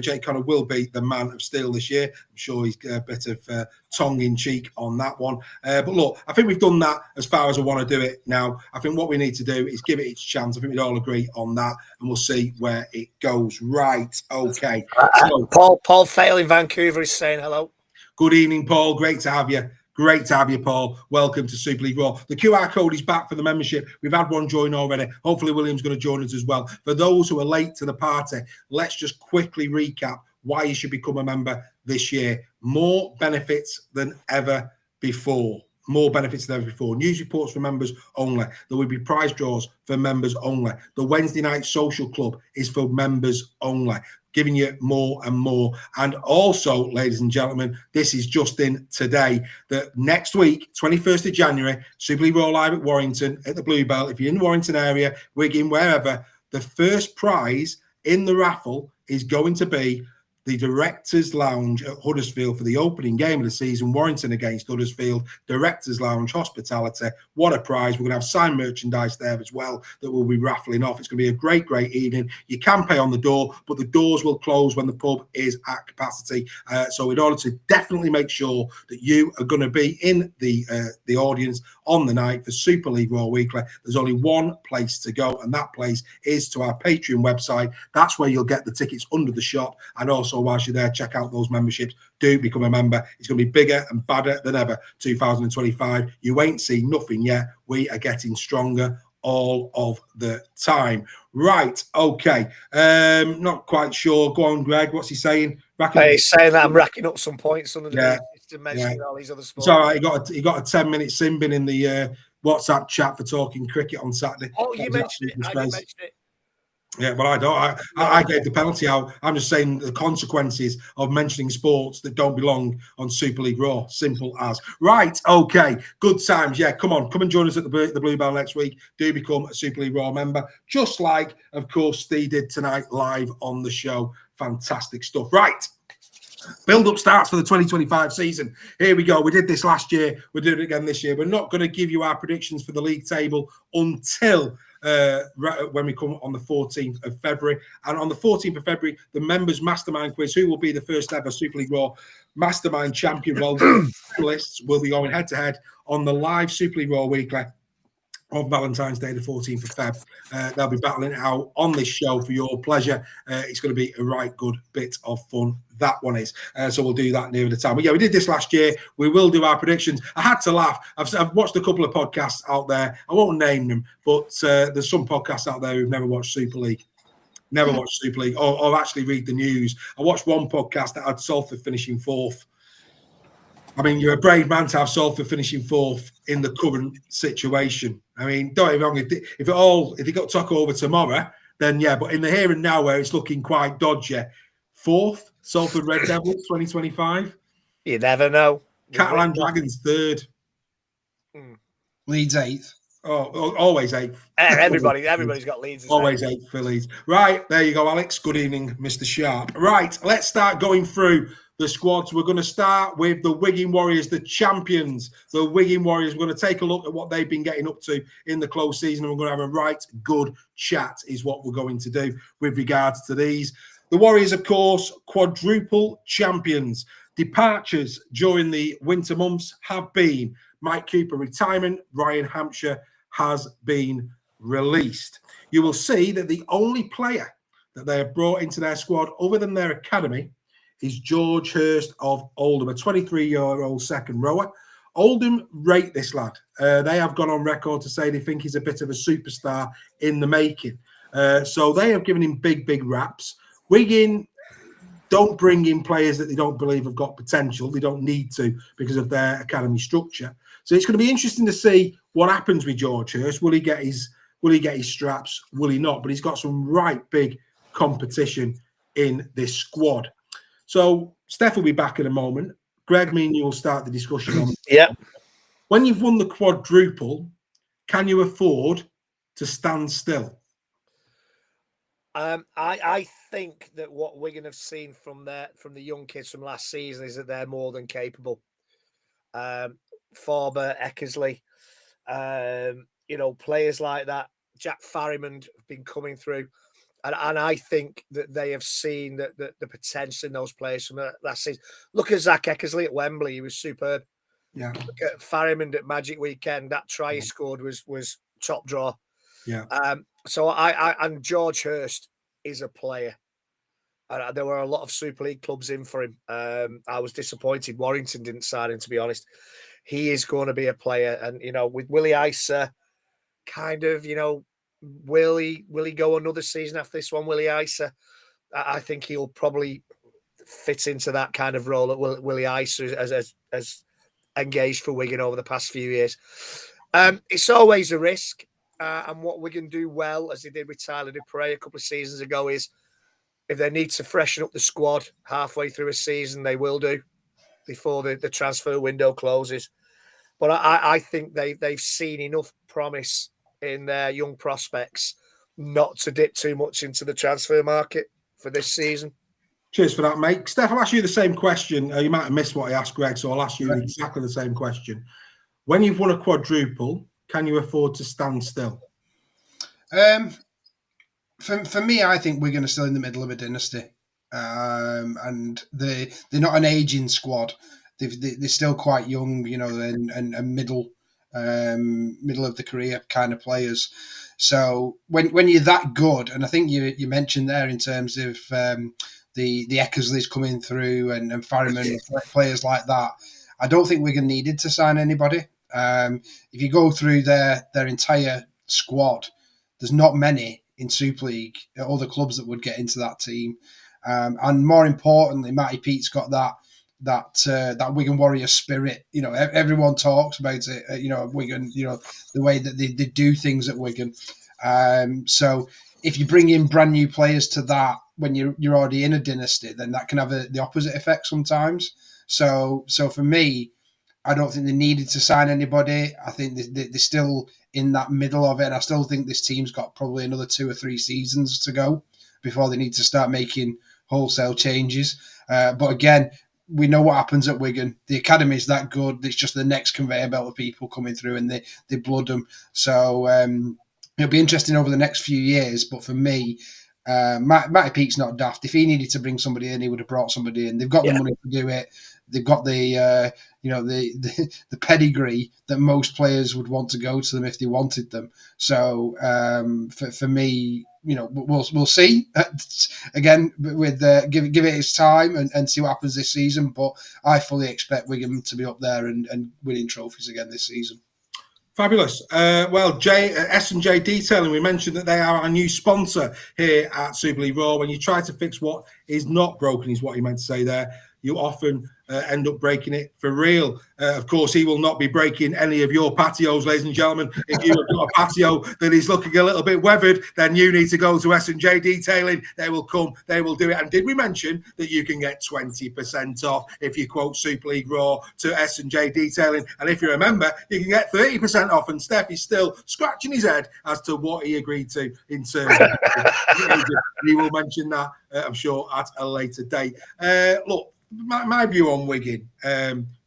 Jake Connor, will be the man of steel this year. I'm sure he's a bit of tongue in cheek on that one. But look, I think we've done that as far as I want to do it now. I think what we need to do is give it its chance. I think we'd all agree on that, and we'll see where it goes. Right, okay. So, Paul Fail in Vancouver is saying hello. Good evening, Paul. Great to have you. Great to have you, Paul. Welcome to Super League Raw. The QR code is back for the membership. We've had one join already. Hopefully, William's going to join us as well. For those who are late to the party, let's just quickly recap why you should become a member this year. More benefits than ever before. more benefits than ever before. News reports for members only. There will be prize draws for members only. The Wednesday night social club is for members only, giving you more and more. And also, ladies and gentlemen, this is just in today, that next week, 21st of January, Super League Raw Live at Warrington at the Bluebell. If you're in the Warrington area, Wigan, wherever, the first prize in the raffle is going to be the Directors' Lounge at Huddersfield for the opening game of the season, Warrington against Huddersfield. Directors' Lounge, hospitality. What a prize. We're going to have signed merchandise there as well that we'll be raffling off. It's going to be a great, great evening. You can pay on the door, but the doors will close when the pub is at capacity. So in order to definitely make sure that you are going to be in the audience on the night for Super League Raw Weekly, there's only one place to go, and that place is to our Patreon website. That's where you'll get the tickets under the shop, and also whilst you're there, check out those memberships. Do become a member. It's going to be bigger and badder than ever 2025. You ain't seen nothing yet. We are getting stronger all of the time. Right, okay. Not quite sure. Go on, Greg. What's he saying? He's saying that I'm racking up some points under Yeah, the mentioning all these other sports. It's all right. He got a 10-minute sin bin in the WhatsApp chat for talking cricket on Saturday. Oh, you mentioned it. I didn't mention it. Yeah, well, I don't. I gave the penalty out. I'm just saying the consequences of mentioning sports that don't belong on Super League Raw. Simple as. Right, okay. Good times. Yeah, come on. Come and join us at the Bluebell next week. Do become a Super League Raw member. Just like, of course, Steve did tonight live on the show. Fantastic stuff. Right. Build-up starts for the 2025 season. Here we go. We did this last year. We're doing it again this year. We're not going to give you our predictions for the league table until when we come on the 14th of February. And on the 14th of February, the members mastermind quiz, who will be the first ever Super League Raw mastermind champion? Well, the finalists will be going head-to-head on the live Super League Raw Weekly of Valentine's Day, the 14th of Feb. They'll be battling it out on this show for your pleasure. It's going to be a right good bit of fun. That one is. So we'll do that near the time. But yeah, we did this last year. We will do our predictions. I had to laugh. I've watched a couple of podcasts out there. I won't name them, but there's some podcasts out there who've never watched Super League. Never watched Super League or actually read the news. I watched one podcast that had Salford finishing fourth. I mean, you're a brave man to have Salford finishing fourth in the current situation. I mean, don't get me wrong. If it got took over tomorrow, then yeah. But in the here and now, where it's looking quite dodgy, fourth, Salford Red Devils 2025. You never know. Catalan Dragons third. Leeds eighth. Oh, always eighth. Everybody's got Leeds. Always eighth for Leeds. Right, there you go, Alex. Good evening, Mr. Sharp. Right, let's start going through the squads. We're going to start with the Wigan Warriors, the champions. The Wigan Warriors. We're going to take a look at what they've been getting up to in the close season, and we're going to have a right good chat is what we're going to do with regards to these. The Warriors, of course, quadruple champions. Departures during the winter months have been Mike Cooper retirement, Ryan Hampshire has been released. You will see that the only player that they have brought into their squad other than their academy is George Hurst of Oldham, a 23-year-old second rower. Oldham rate this lad. They have gone on record to say they think he's a bit of a superstar in the making. So they have given him big raps. Wigan don't bring in players that they don't believe have got potential. They don't need to because of their academy structure. So it's going to be interesting to see what happens with George Hurst. Will he get his straps? Will he not? But he's got some right big competition in this squad. So Steph will be back in a moment. Greg, me and you will start the discussion on. Yeah. When you've won the quadruple, can you afford to stand still? I think that what Wigan have seen from the young kids from last season is that they're more than capable. Forber, Eckersley, players like that. Jack Farrimond have been coming through. And I think that they have seen that the potential in those players from last season. Look at Zach Eckersley at Wembley; he was superb. Yeah. Look at Farrimond at Magic Weekend; that try he scored was top draw. Yeah. So and George Hurst is a player. And there were a lot of Super League clubs in for him. I was disappointed Warrington didn't sign him, to be honest. He is going to be a player, and with Willie Isa, kind of, will he go another season after this one? Willie Isa, I think he'll probably fit into that kind of role that Willie Isa as engaged for Wigan over the past few years. It's always a risk. And what Wigan do well, as they did with Tyler Dupre a couple of seasons ago, is if they need to freshen up the squad halfway through a season, they will do before the transfer window closes. But I think they've seen enough promise in their young prospects not to dip too much into the transfer market for this season. Cheers for that, mate. Steph, I'll ask you the same question. You might have missed what I asked Greg, so I'll ask you exactly the same question. When you've won a quadruple, can you afford to stand still? For me, I think Wigan are still in the middle of a dynasty, and they're not an aging squad. They're still quite young, and middle of the career kind of players. So when you're that good, and I think you mentioned there in terms of the Eckersleys coming through and Farriman, players like that, I don't think Wigan needed to sign anybody. If you go through their entire squad, there's not many in Super League, other clubs that would get into that team. And more importantly, Matty Pete's got that Wigan Warrior spirit. Everyone talks about it, Wigan, the way that they do things at Wigan. So if you bring in brand new players to that when you're already in a dynasty, then that can have the opposite effect sometimes. So for me, I don't think they needed to sign anybody. I think they're still in that middle of it. And I still think this team's got probably another 2 or 3 seasons to go before they need to start making wholesale changes. But again, we know what happens at Wigan. The academy is that good. It's just the next conveyor belt of people coming through and they blood them. So it'll be interesting over the next few years. But for me, Matty Peake's not daft. If he needed to bring somebody in, he would have brought somebody in. They've got the money to do it. They've got the pedigree that most players would want to go to them if they wanted them. So for me, we'll see. Again, with give it its time and see what happens this season. But I fully expect Wigan to be up there and winning trophies again this season. Fabulous. Well, S&J Detailing, we mentioned that they are our new sponsor here at Super League Raw. When you try to fix what is not broken, is what you meant to say there, you often end up breaking it for real. Of course, he will not be breaking any of your patios, ladies and gentlemen. If you've got a patio that is looking a little bit weathered, then you need to go to S&J Detailing. They will come, they will do it. And did we mention that you can get 20% off if you quote Super League Raw to S&J Detailing? And if you remember, you can get 30% off. And Steph is still scratching his head as to what he agreed to in terms of he will mention that, I'm sure, at a later date. Look, my view on Wigan,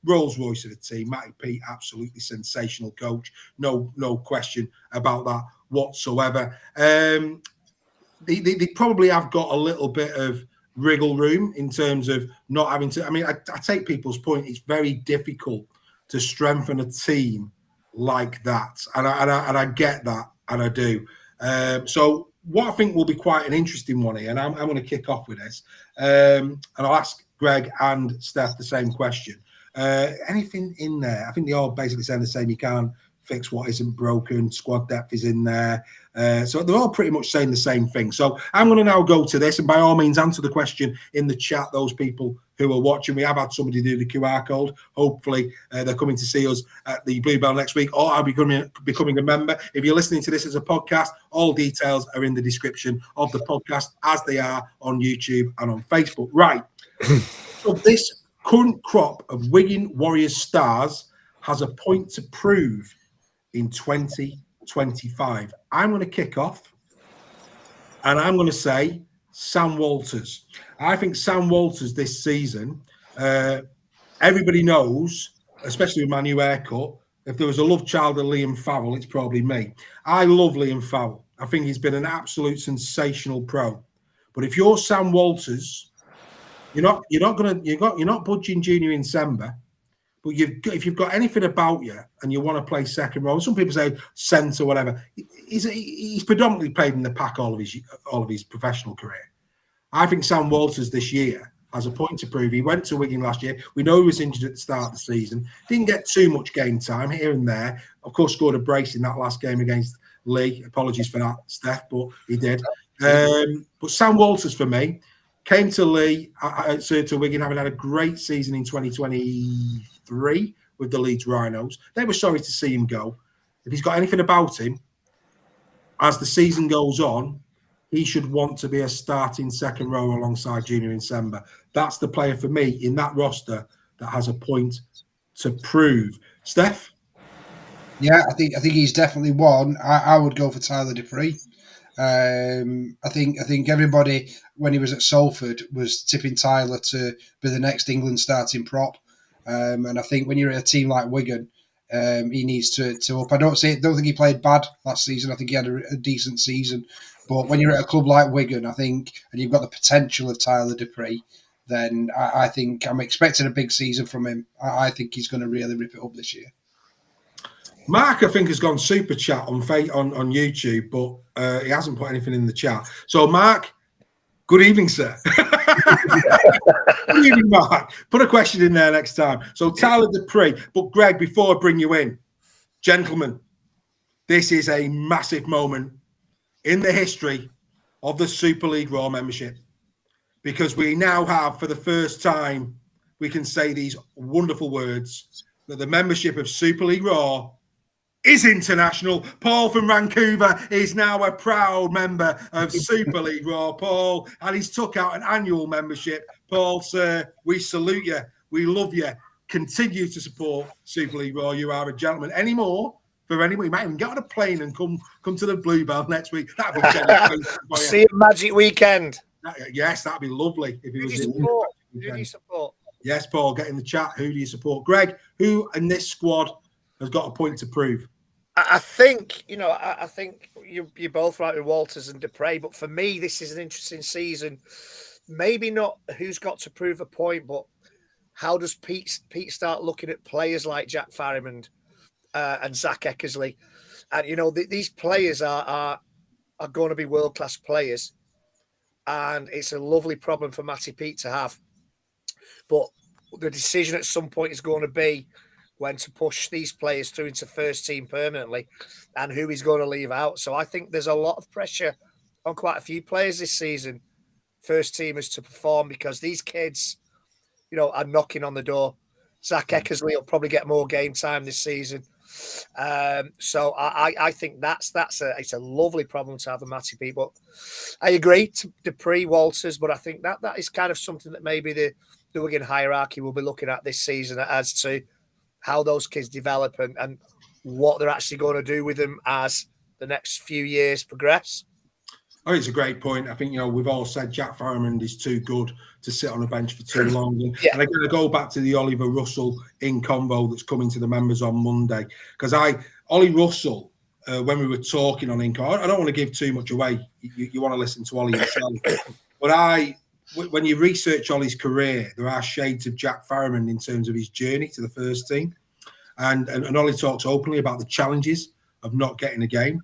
Rolls Royce of the team, Matty Pete, absolutely sensational coach, no question about that whatsoever. They probably have got a little bit of wriggle room in terms of not having to. I mean, I take people's point. It's very difficult to strengthen a team like that, and I get that, and I do. So what I think will be quite an interesting one here, and I'm going to kick off with this, and I'll ask Greg and Steph the same question. Anything in there? I think they're all basically saying the same. You can't fix what isn't broken. Squad depth is in there. So they're all pretty much saying the same thing. So I'm going to now go to this, and by all means answer the question in the chat, those people who are watching. We have had somebody do the QR code. Hopefully they're coming to see us at the Bluebell next week, or I'll be becoming a member. If you're listening to this as a podcast, all details are in the description of the podcast, as they are on YouTube and on Facebook. Right. So this current crop of Wigan Warriors stars has a point to prove in 2025. I'm going to kick off, and I'm going to say Sam Walters. I think Sam Walters this season, everybody knows, especially with my new haircut, if there was a love child of Liam Farrell, it's probably me. I love Liam Farrell. I think he's been an absolute sensational pro. But if you're Sam Walters, you're not budging Junior in December. But if you've got anything about you and you want to play second row, some people say centre, whatever. He's predominantly played in the pack all of his professional career. I think Sam Walters this year has a point to prove. He went to Wigan last year. We know he was injured at the start of the season. Didn't get too much game time here and there. Of course, scored a brace in that last game against Lee. Apologies for that, Steph, but he did. But Sam Walters for me came to Lee, to Wigan, having had a great season in 2023 with the Leeds Rhinos. They were sorry to see him go. If he's got anything about him, as the season goes on, he should want to be a starting second row alongside Junior Nsemba. That's the player for me in that roster that has a point to prove. Steph? Yeah, I think he's definitely one. I would go for Tyler Dupree. I think everybody, when he was at Salford, was tipping Tyler to be the next England starting prop. And I think when you're at a team like Wigan, he needs to up. I don't think he played bad last season. I think he had a decent season. But when you're at a club like Wigan, I think, and you've got the potential of Tyler Dupree, then I think I'm expecting a big season from him. I think he's going to really rip it up this year. Mark, I think, has gone super chat on YouTube, but he hasn't put anything in the chat. So, Mark, good evening, sir. Good evening, Mark. Put a question in there next time. So, Tyler Dupree. But, Greg, before I bring you in, gentlemen, this is a massive moment in the history of the Super League Raw membership, because we now have, for the first time, we can say these wonderful words, that the membership of Super League Raw is international. Paul from Vancouver is now a proud member of Super League Raw, Paul, and he's took out an annual membership. Paul, sir, we salute you. We love you. Continue to support Super League Raw. You are a gentleman. Any more? For anyone, you might even get on a plane and come to the Bluebell next week. That'd be generous. See you Magic Weekend. Yes, that'd be lovely. If Who do you support? Yes, Paul, get in the chat. Who do you support? Greg, who in this squad has got a point to prove? I think, I think you're both right with Walters and Dupree, but for me, this is an interesting season. Maybe not who's got to prove a point, but how does Pete start looking at players like Jack Farriman and Zach Eckersley? And, these players are going to be world-class players, and it's a lovely problem for Matty Pete to have. But the decision at some point is going to be when to push these players through into first team permanently and who he's going to leave out. So I think there's a lot of pressure on quite a few players this season, first teamers, to perform, because these kids, are knocking on the door. Zach Eckersley will probably get more game time this season. So I think it's a lovely problem to have a Matty P. But I agree to Dupree, Walters, but I think that is kind of something that maybe the Wigan hierarchy will be looking at this season as to how those kids develop and what they're actually going to do with them as the next few years progress. I think it's a great point. I think, we've all said Jack Farriman is too good to sit on a bench for too long. And I'm going to go back to the Oliver Russell in convo that's coming to the members on Monday. Because Ollie Russell, when we were talking on Inco, I don't want to give too much away. You want to listen to Ollie yourself. But when you research Ollie's career, there are shades of Jack Farriman in terms of his journey to the first team. And Ollie talks openly about the challenges of not getting a game.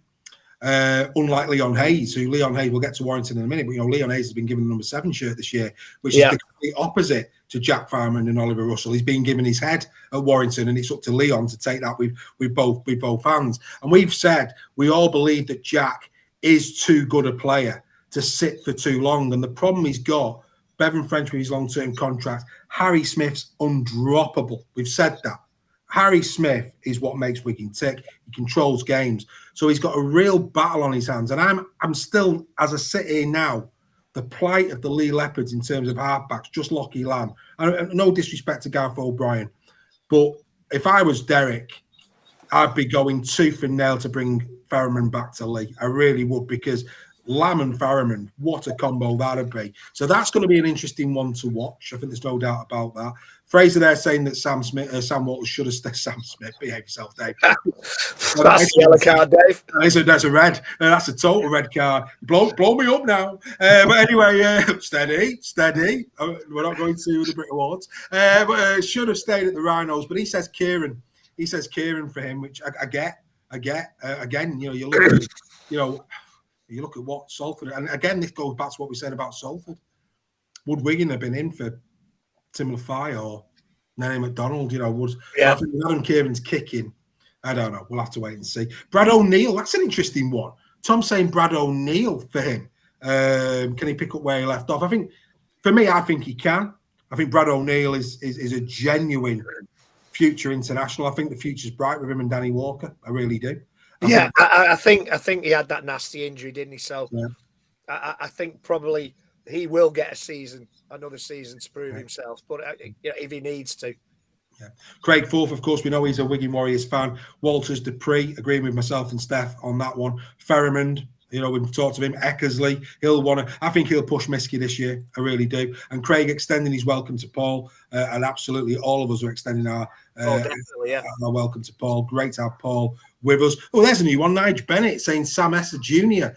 Unlike Leon Hayes, Leon Hayes, we'll get to Warrington in a minute, but Leon Hayes has been given the number 7 shirt this year, which is the complete opposite to Jack Farriman and Oliver Russell. He's been given his head at Warrington, and it's up to Leon to take that with both hands. And we've said we all believe that Jack is too good a player to sit for too long. And the problem he's got, Bevan French with his long-term contract, Harry Smith's undroppable. We've said that. Harry Smith is what makes Wigan tick. He controls games. So he's got a real battle on his hands. And I'm still, as I sit here now, the plight of the Lee Leopards in terms of halfbacks, just Lockie Lamb. And no disrespect to Gareth O'Brien, but if I was Derek, I'd be going tooth and nail to bring Farriman back to Lee. I really would, because Lamb and Farriman, what a combo that'd be. So that's going to be an interesting one to watch. I think there's no doubt about that. Fraser there saying that Sam Walters should have stayed. Sam Smith, behave yourself, Dave. That's a yellow card, Dave. There's a red. That's a total red card. Blow me up now. But anyway, steady. We're not going to the Brit Awards. But should have stayed at the Rhinos. But he says Kieran. He says Kieran for him, which I get. Again, you look at what Salford, and again, this goes back to what we said about Salford. Would Wigan have been in for Tim Lafay or Nene McDonald? Adam Kieran's kicking. I don't know. We'll have to wait and see. Brad O'Neill, that's an interesting one. Tom's saying Brad O'Neill for him. Can he pick up where he left off? I think he can. I think Brad O'Neill is a genuine future international. I think the future's bright with him and Danny Walker. I really do. I think he had that nasty injury, didn't he? So Yeah. I think probably he will get another season to prove himself. But if he needs to. Yeah. Craig Forth, of course, we know he's a Wigan Warriors fan. Walters Dupree, agreeing with myself and Steph on that one. Ferrimond, we've talked to him. Eckersley, I think he'll push Miskey this year. I really do. And Craig extending his welcome to Paul. And absolutely all of us are extending our welcome to Paul. Great to have Paul with us. Oh, there's a new one. Nige Bennett saying Sam Esser Jr.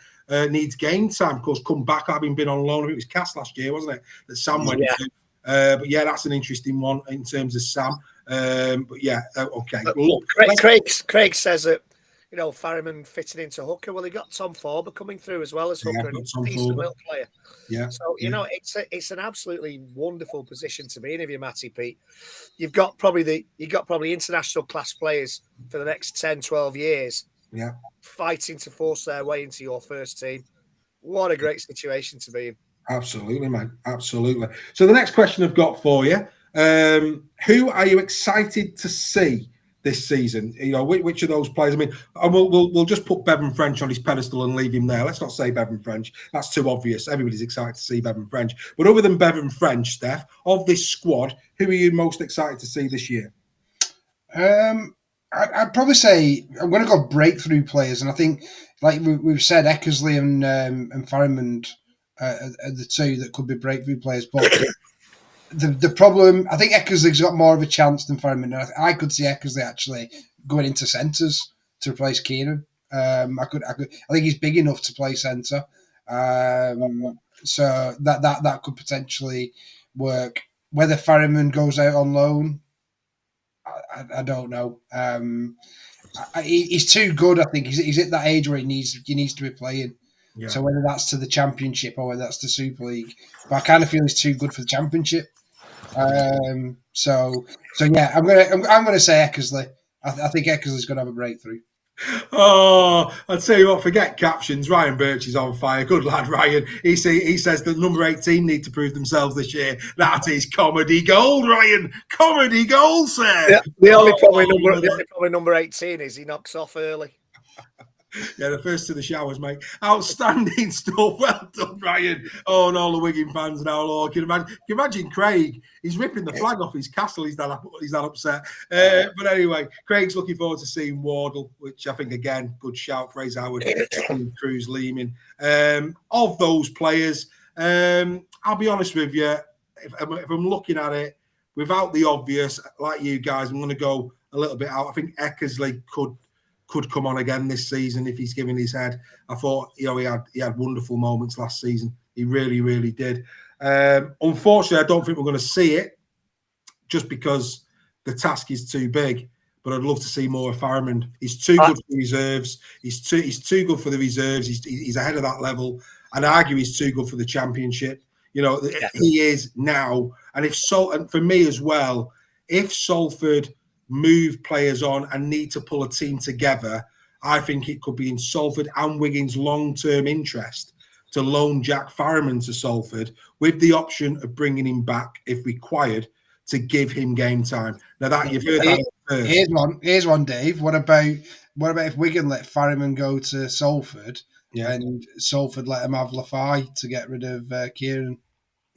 Needs game time. Of course, come back having been on loan. It was Cass last year, wasn't it? That Sam went to. But yeah, that's an interesting one in terms of Sam. Okay. Look, Craig says that Farriman fitting into hooker. Well, he got Tom Forber coming through as well as hooker. And he's a decent little player. Yeah. So it's an absolutely wonderful position to be in if you're Matty Pete. You've got probably international class players for the next 10, 12 years. Yeah. Fighting to force their way into your first team. What a great situation to be in. Absolutely, man. Absolutely. So the next question I've got for you, who are you excited to see this season? Which of those players? I mean, we'll just put Bevan French on his pedestal and leave him there. Let's not say Bevan French. That's too obvious. Everybody's excited to see Bevan French. But other than Bevan French, Steph, of this squad, who are you most excited to see this year? I'd probably say I'm going to go breakthrough players. And I think, like we've said, Eckersley and Farrimond are the two that could be breakthrough players. But the problem, I think Eckersley's got more of a chance than Farrimond. I could see Eckersley actually going into centres to replace Keenan. I think he's big enough to play centre. So that could potentially work. Whether Farrimond goes out on loan, I don't know. He's too good. I think he's at that age where he needs to be playing. Yeah. So whether that's to the Championship or whether that's to Super League, but I kind of feel he's too good for the Championship. So yeah, I'm gonna say Eckersley. I think Eckersley's gonna have a breakthrough. Oh, I'll tell you what, forget captions. Ryan Birch is on fire. Good lad, Ryan. He says that number 18 need to prove themselves this year. That is comedy gold, Ryan. Comedy gold, sir. Yeah, the only problem number 18 is he knocks off early. Yeah, the first to the showers, mate. Outstanding stuff. Well done, Ryan. Oh, and all the Wigan fans now, Lord. Can you imagine Craig? He's ripping the flag off his castle. He's that upset. But anyway, Craig's looking forward to seeing Wardle, which I think, again, good shout. Fraser Howard, Cruz, Lehman. Of those players, I'll be honest with you, if I'm looking at it, without the obvious, like you guys, I'm going to go a little bit out. I think Eckersley could come on again this season if he's giving his head. I thought he had wonderful moments last season. He really, really did. Unfortunately, I don't think we're going to see it just because the task is too big. But I'd love to see more of Farrimond. He's too good for reserves. He's too good for the reserves. He's ahead of that level. I'd argue he's too good for the Championship. He is now. And for me as well, if Salford move players on and need to pull a team together, I think it could be in Salford and Wigan's long-term interest to loan Jack Farriman to Salford with the option of bringing him back if required to give him game time. Now that you've heard that first. Here's one, Dave. What about if Wigan let Farriman go to Salford and Salford let him have Lafay to get rid of Kieran?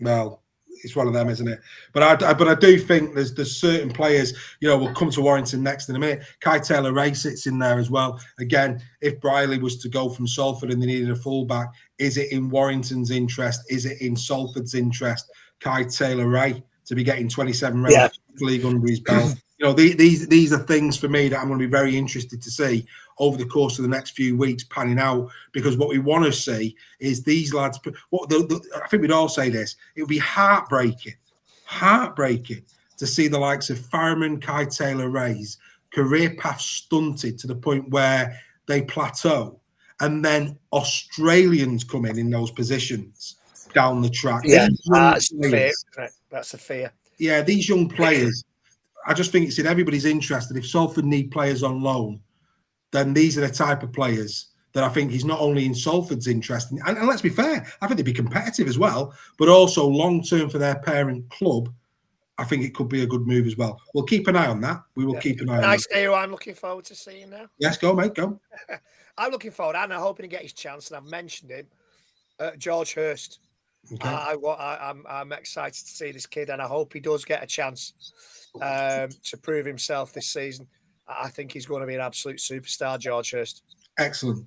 Well, it's one of them, isn't it? But I do think there's certain players, we'll come to Warrington next in a minute. Kai Taylor-Ray sits in there as well. Again, if Briley was to go from Salford and they needed a fullback, is it in Warrington's interest? Is it in Salford's interest? Kai Taylor-Ray to be getting 27 rounds of league under his belt. These are things for me that I'm going to be very interested to see over the course of the next few weeks panning out, because what we want to see is these lads. I think we'd all say this. It would be heartbreaking to see the likes of Farriman, Kai Taylor-Ray's career path stunted to the point where they plateau, and then Australians come in those positions down the track. Yeah, that's fair. That's a fear. Yeah, these young players. I just think it's in everybody's interest that if Salford need players on loan, then these are the type of players that I think is not only in Salford's interest, and let's be fair, I think they'd be competitive as well, but also long-term for their parent club. I think it could be a good move as well. We'll keep an eye on that. We will keep an eye on that. I say who I'm looking forward to seeing now. Yes, go, mate, go. I'm looking forward, and I'm hoping to get his chance, and I've mentioned him, George Hurst. Okay. I'm excited to see this kid, and I hope he does get a chance to prove himself this season. I think he's going to be an absolute superstar, George Hurst. Excellent,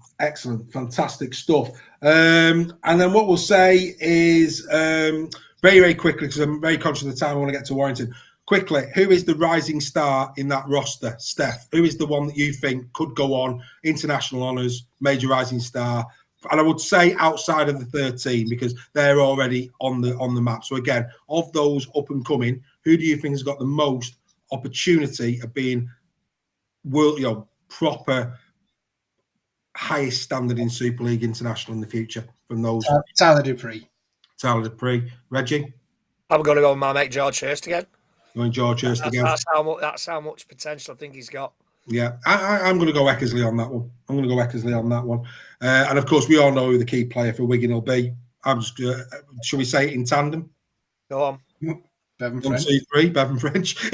fantastic stuff. And then what we'll say is very, very quickly, because I'm very conscious of the time, I want to get to Warrington. Quickly, who is the rising star in that roster, Steph? Who is the one that you think could go on international honours, major rising star? And I would say outside of the 13 because they're already on the map. So again, of those up and coming, who do you think has got the most opportunity of being world, proper highest standard in Super League International in the future from those? Tyler Dupree, Reggie. I'm going to go with my mate George Hurst again. Going George Hurst again. That's how much potential I think he's got. Yeah, I'm going to go Eckersley on that one. And of course, we all know who the key player for Wigan will be. I'm just, shall we say it in tandem? Go on. Bevan One, French. 2, 3, Bevan French.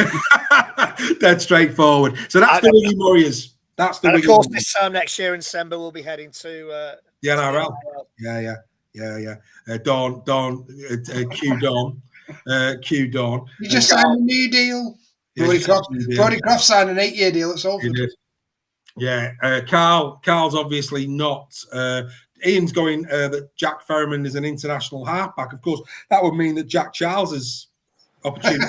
Dead straightforward. So that's the Wigan Warriors. That's the. And Wigan of course, Warriors. this time next year in December, we'll be heading to the NRL. Yeah. Dawn, Q Dawn. Q Dawn. You just signed a new deal. Brody Croft signed an 8-year deal at Salford. Yeah, Carl's obviously not. Ian's going that Jack Ferryman is an international halfback. Of course, that would mean that Jack Charles is opportunity.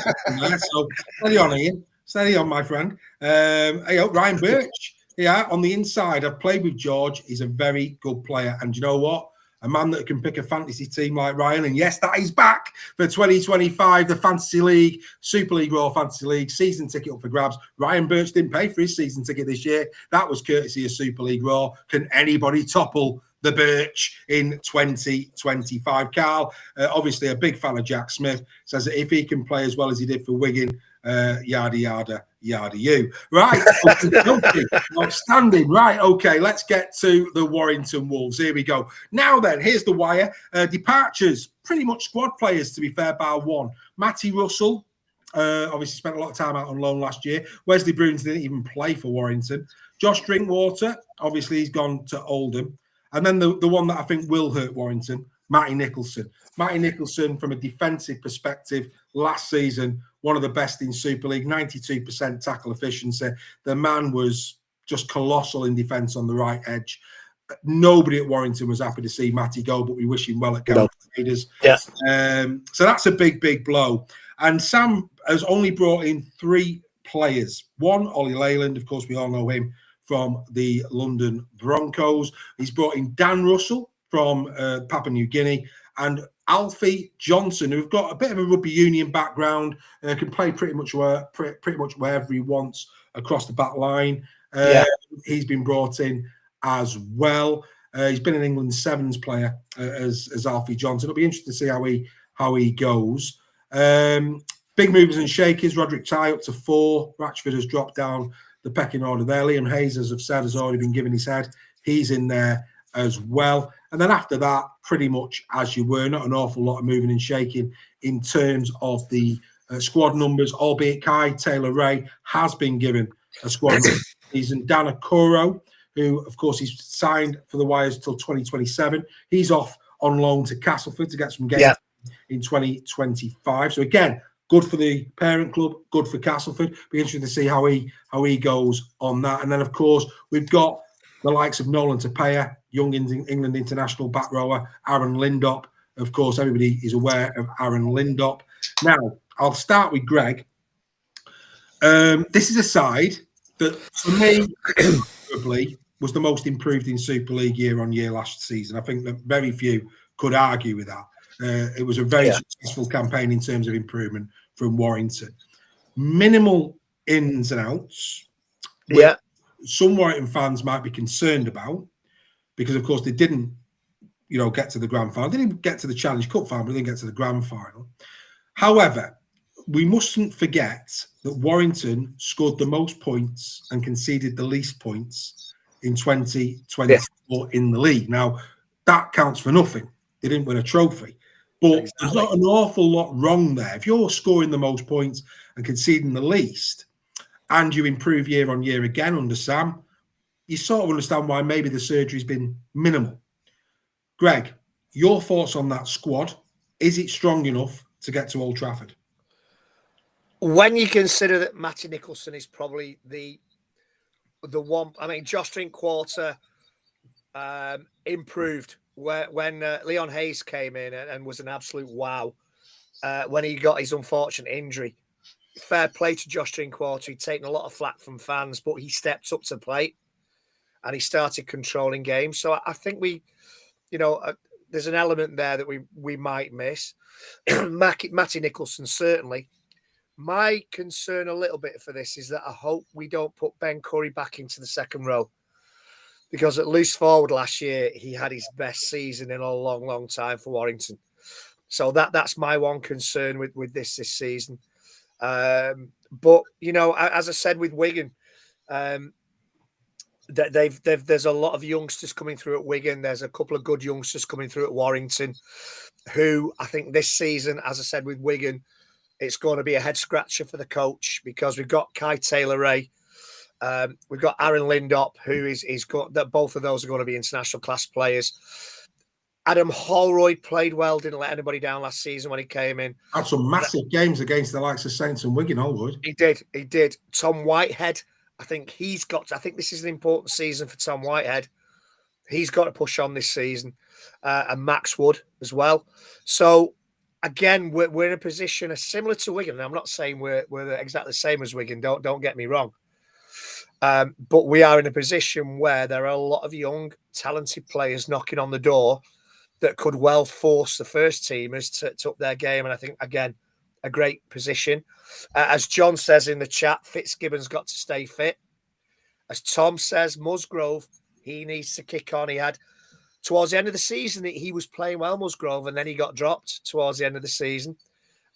So steady on, Ian. Steady on, my friend. Ryan Birch. Yeah, on the inside, I've played with George. He's a very good player. And you know what? A man that can pick a fantasy team like Ryan. And yes, that is back for 2025, the Fantasy League, Super League Raw Fantasy League, season ticket up for grabs. Ryan Birch didn't pay for his season ticket this year. That was courtesy of Super League Raw. Can anybody topple the Birch in 2025? Carl, obviously a big fan of Jack Smith, says that if he can play as well as he did for Wigan, yada, yada, yada, you. Right. Outstanding. Right. Okay. Let's get to the Warrington Wolves. Here we go. Now then, here's the wire. Departures, pretty much squad players, to be fair, bar one. Matty Russell, obviously spent a lot of time out on loan last year. Wesley Bruins didn't even play for Warrington. Josh Drinkwater, obviously he's gone to Oldham. And then the one that I think will hurt Warrington, Matty Nicholson. Matty Nicholson, from a defensive perspective, last season, one of the best in Super League, 92% tackle efficiency. The man was just colossal in defence on the right edge. Nobody at Warrington was happy to see Matty go, but we wish him well at County Raiders. Yeah. So that's a big, big blow. And Sam has only brought in 3 players. One, Ollie Leyland, of course, we all know him from the London Broncos. He's brought in Dan Russell from Papua New Guinea, and Alfie Johnson, who've got a bit of a rugby union background, can play pretty much wherever he wants across the back line. He's been brought in as well. He's been an England Sevens player as Alfie Johnson. It'll be interesting to see how he goes. Big movers and shakers. Roderick Ty up to 4. Ratchford has dropped down the pecking order there. Liam Hayes, as I've said, has already been given his head. He's in there as well. And then after that, pretty much as you were, not an awful lot of moving and shaking in terms of the squad numbers, albeit Kai Taylor-Ray has been given a squad number. He's in Dana Kuro, who, of course, he's signed for the Wires till 2027. He's off on loan to Castleford to get some games in 2025. So again, good for the parent club, good for Castleford. Be interesting to see how he goes on that. And then, of course, we've got the likes of Nolan Tapea, young England international back rower, Aaron Lindop. Of course, everybody is aware of Aaron Lindop. Now, I'll start with Greg. This is a side that, for me, probably was the most improved in Super League year on year last season. I think that very few could argue with that. It was a very successful campaign in terms of improvement from Warrington. Minimal ins and outs. Yeah. Some Warrington fans might be concerned about, because, of course, they didn't, get to the grand final. They didn't get to the Challenge Cup final, but they didn't get to the grand final. However, we mustn't forget that Warrington scored the most points and conceded the least points in 2024 in the league. Now, that counts for nothing. They didn't win a trophy. But there's Exactly. not an awful lot wrong there. If you're scoring the most points and conceding the least, and you improve year on year again under Sam, you sort of understand why maybe the surgery's been minimal. Greg, your thoughts on that squad? Is it strong enough to get to Old Trafford? When you consider that Matty Nicholson is probably the one, I mean, Josh Drinkwater improved when Leon Hayes came in and was an absolute wow when he got his unfortunate injury. Fair play to Josh Drinkwater. He'd taken a lot of flack from fans, but he stepped up to the plate and he started controlling games. So I think there's an element there that we might miss. Matty Nicholson, certainly. My concern a little bit for this is that I hope we don't put Ben Curry back into the second row, because at loose forward last year, he had his best season in a long, long time for Warrington. So that's my one concern with this season. But, as I said with Wigan, there's a lot of youngsters coming through at Wigan. There's a couple of good youngsters coming through at Warrington who I think this season, as I said with Wigan, it's going to be a head scratcher for the coach, because we've got Kai Taylor-Ray, we've got Aaron Lindop, who is got that both of those are going to be international class players. Adam Holroyd played well, didn't let anybody down last season when he came in. Had some massive games against the likes of Saints and Wigan, Holroyd. He did. Tom Whitehead, I think this is an important season for Tom Whitehead. He's got to push on this season, and Max Wood as well. So again, we're in a position similar to Wigan. And I'm not saying we're exactly the same as Wigan. Don't get me wrong. But we are in a position where there are a lot of young, talented players knocking on the door that could well force the first teamers to up their game. And I think, again, a great position. As John says in the chat, Fitzgibbon's got to stay fit. As Tom says, Musgrove, he needs to kick on. He had, towards the end of the season, he was playing well, Musgrove, and then he got dropped towards the end of the season.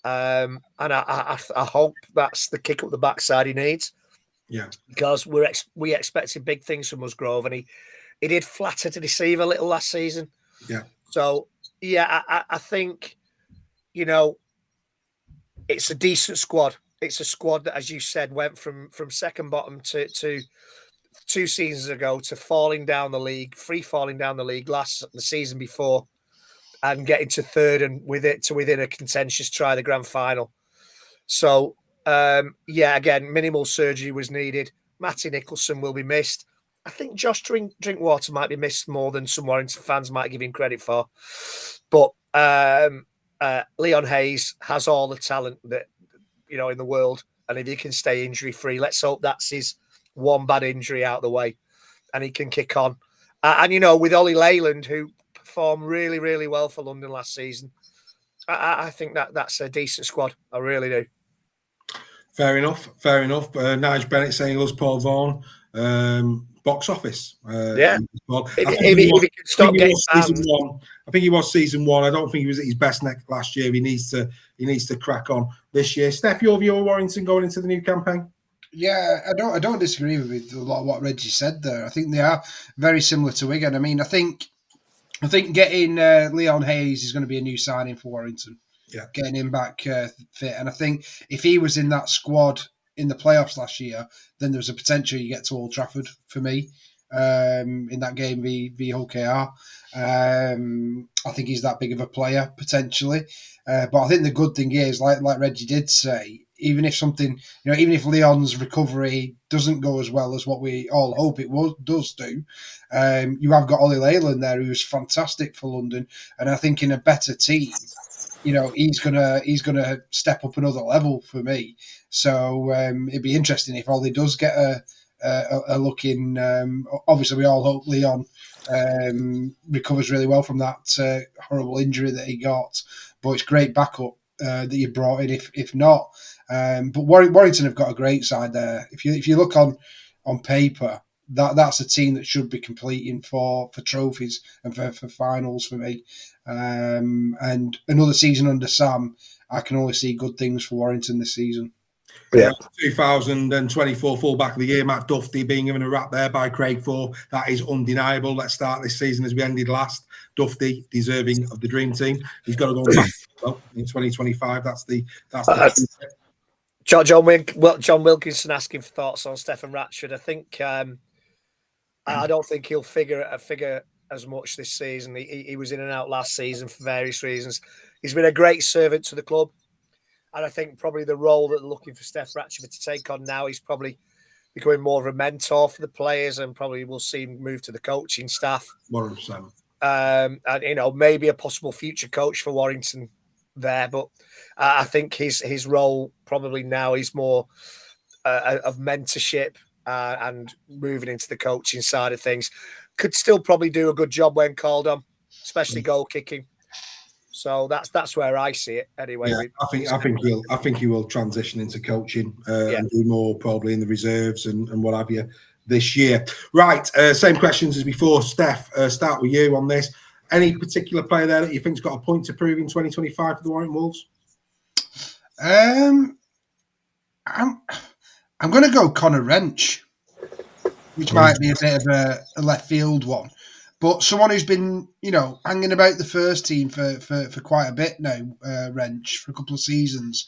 And I hope that's the kick up the backside he needs. Yeah. Because we expected big things from Musgrove, and he did flatter to deceive a little last season. Yeah. So, yeah, I think, it's a decent squad. It's a squad that, as you said, went from second bottom to 2 seasons ago to falling down the league, free falling down the league the season before, and getting to third and within a contentious try the grand final. So, again, minimal surgery was needed. Matty Nicholson will be missed. I think Josh Drinkwater might be missed more than some Warrington fans might give him credit for. But Leon Hayes has all the talent that, in the world. And if he can stay injury free, let's hope that's his one bad injury out of the way and he can kick on. And, with Ollie Leyland, who performed really, really well for London last season, I think that's a decent squad. I really do. Fair enough. Nigel Bennett saying he loves Paul Vaughan. Box office. Yeah. If he can stop getting season 1. I think he was season 1. I don't think he was at his best last year. He needs to crack on this year. Steph, your view of Warrington going into the new campaign? Yeah, I don't disagree with a lot of what Reggie said there. I think they are very similar to Wigan. I mean, I think getting Leon Hayes is going to be a new signing for Warrington. Yeah, getting him back fit, and I think if he was in that squad in the playoffs last year, then there's a potential you get to Old Trafford for me in that game v Hull KR. I think he's that big of a player potentially, but I think the good thing is, like Reggie did say, even if Leon's recovery doesn't go as well as what we all hope it does do, you have got Ollie Leyland there, who's fantastic for London, and I think in a better team, he's gonna step up another level for me. So it'd be interesting if Ollie does get a look in. Obviously, we all hope Leon recovers really well from that horrible injury that he got. But it's great backup that you brought in. If not, but Warrington have got a great side there. If you look on paper, that's a team that should be competing for trophies and for finals for me. And another season under Sam, I can only see good things for Warrington this season. Yeah. 2024 fullback of the year, Matt Duffy, being given a rap there by Craig Ford. That is undeniable. Let's start this season as we ended last. Duffy, deserving of the dream team. He's got to go back in 2025. That's the John Wilkinson asking for thoughts on Stefan Ratchford. I think I don't think he'll figure as much this season. He was in and out last season for various reasons. He's been a great servant to the club. And I think probably the role that they're looking for Steph Ratchford to take on now, he's probably becoming more of a mentor for the players, and probably we'll see him move to the coaching staff. 100%. And maybe a possible future coach for Warrington there. But I think his role probably now is more of mentorship and moving into the coaching side of things. Could still probably do a good job when called on, especially goal kicking. So that's where I see it anyway. Yeah, I think he will transition into coaching and do more probably in the reserves and what have you this year. Right, same questions as before. Steph, start with you on this. Any particular player there that you think's got a point to prove in 2025 for the Warrington Wolves? I'm going to go Connor Wrench, which might be a bit of a left field one. But someone who's been, hanging about the first team for quite a bit now, Wrench, for a couple of seasons,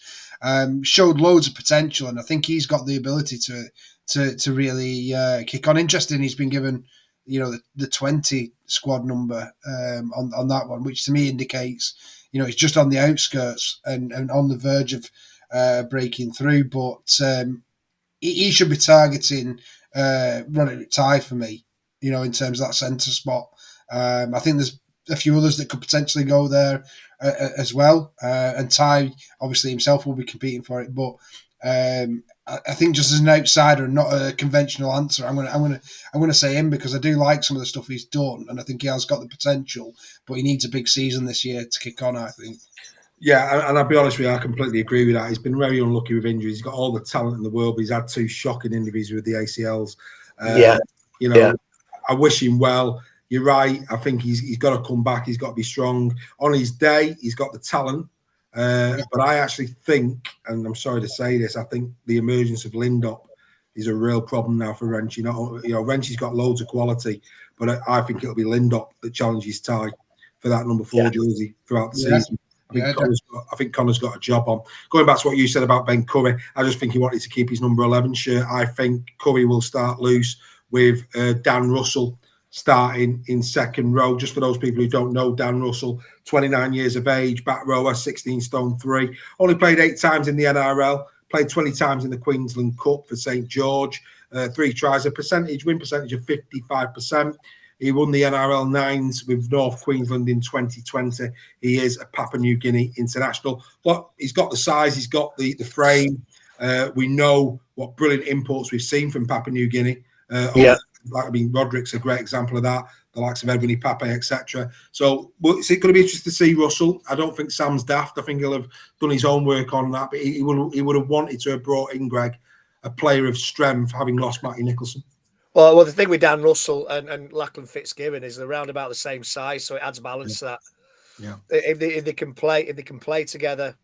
showed loads of potential, and I think he's got the ability to really kick on. Interesting, he's been given, the 20 squad number on that one, which to me indicates, he's just on the outskirts and on the verge of breaking through. But he should be targeting Roderick Ty for me. In terms of that centre spot. I think there's a few others that could potentially go there as well. And Ty, obviously himself, will be competing for it. But I think just as an outsider and not a conventional answer, I'm gonna say him, because I do like some of the stuff he's done, and I think he has got the potential. But he needs a big season this year to kick on, I think. Yeah, and I'll be honest with you, I completely agree with that. He's been very unlucky with injuries. He's got all the talent in the world, but he's had 2 shocking injuries with the ACLs. I wish him well. You're right. I think he's got to come back. He's got to be strong. On his day, he's got the talent. But I actually think, and I'm sorry to say this, I think the emergence of Lindop is a real problem now for Wrench. Wrench's got loads of quality, but I think it'll be Lindop that challenges Ty for that number 4 jersey throughout the season. I think Connor's got a job on. Going back to what you said about Ben Curry, I just think he wanted to keep his number 11 shirt. I think Curry will start loose with Dan Russell starting in second row. Just for those people who don't know, Dan Russell, 29 years of age, back rower, 16 stone 3. Only played 8 times in the NRL, played 20 times in the Queensland Cup for St George, 3 tries, a win percentage of 55%. He won the NRL 9s with North Queensland in 2020. He is a Papua New Guinea international. But he's got the size, he's got the frame. We know what brilliant imports we've seen from Papua New Guinea. Roderick's a great example of that. The likes of Edwin Pape, etc. So it's going to be interesting to see Russell. I don't think Sam's daft. I think he'll have done his own work on that. But he would have wanted to have brought in, Greg, a player of strength, having lost Matty Nicholson. Well, the thing with Dan Russell and Lachlan Fitzgibbon is they're around about the same size, so it adds balance to that. Yeah. If they can play together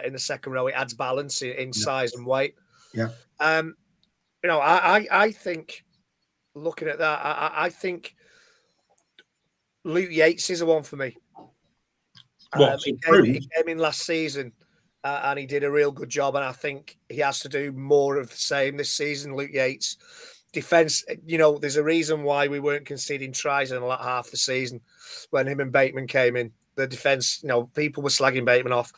in the second row, it adds balance in size and weight. Yeah. I think, looking at that, I think Luke Yates is the one for me. He came in last season and he did a real good job, and I think he has to do more of the same this season. Luke Yates, defence, there's a reason why we weren't conceding tries in half the season when him and Bateman came in. The defence, people were slagging Bateman off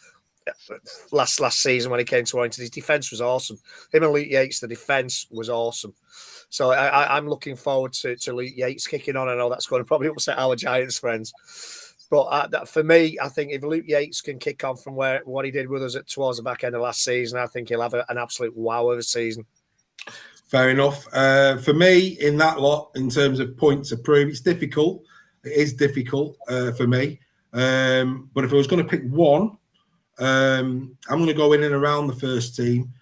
last season when he came to Warrington. His defence was awesome. Him and Luke Yates, the defence was awesome. So I'm looking forward to Luke Yates kicking on. I know that's going to probably upset our Giants friends. But for me, I think if Luke Yates can kick on from what he did with us towards the back end of last season, I think he'll have an absolute wow of a season. Fair enough. For me, in that lot, in terms of points to prove, it's difficult. It is difficult for me. But if I was going to pick one, I'm going to go in and around the first team.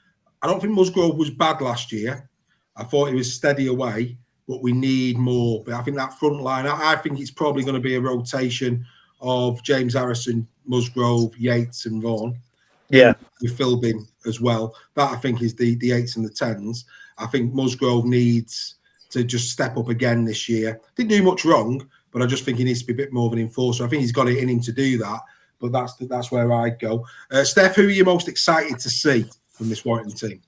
I don't think Musgrove was bad last year. I thought he was steady away, but we need more. But I think that front line, I think it's probably going to be a rotation of James Harrison, Musgrove, Yates and Vaughan. Yeah. with Philbin as well. That I think is the 8s and the 10s. I think Musgrove needs to just step up again this year. Didn't do much wrong, but I just think he needs to be a bit more of an enforcer. I think he's got it in him to do that, but that's where I'd go. Steph, who are you most excited to see from this Warrington team?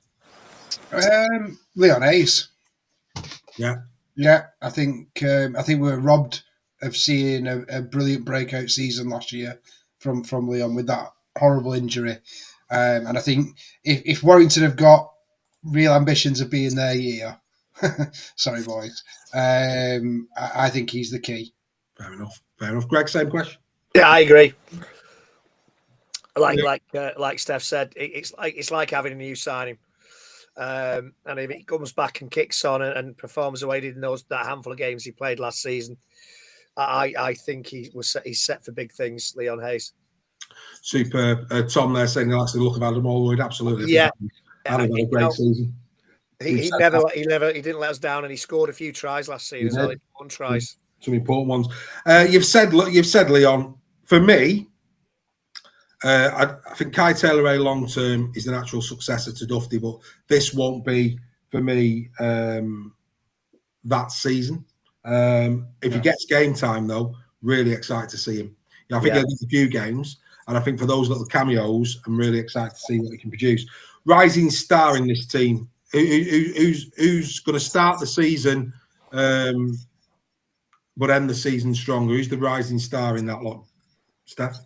Leon Hayes. Yeah, I think we were robbed of seeing a brilliant breakout season last year from Leon with that horrible injury. And I think if Warrington have got real ambitions of being their year, sorry boys, I think he's the key. Fair enough. Greg, same question. Yeah, I agree. Like Steph said, it's like having a new signing. And if he comes back and kicks on and performs the way he did in that handful of games he played last season, I think he's set for big things, Leon Hayes. Superb. Tom there saying he likes the look of Adam Allwood. Absolutely. Yeah. Adam had a great season. He didn't let us down, and he scored a few tries last season as well. One tries. Some important ones. You've said Leon. For me, I think Kai Taylor long term is the natural successor to Dufty, but this won't be for me that season. If he gets game time though, really excited to see him. I think he'll get a few games, and I think for those little cameos, I'm really excited to see what he can produce. Rising star in this team, who's going to start the season, but end the season stronger. Who's the rising star in that lot, Steph?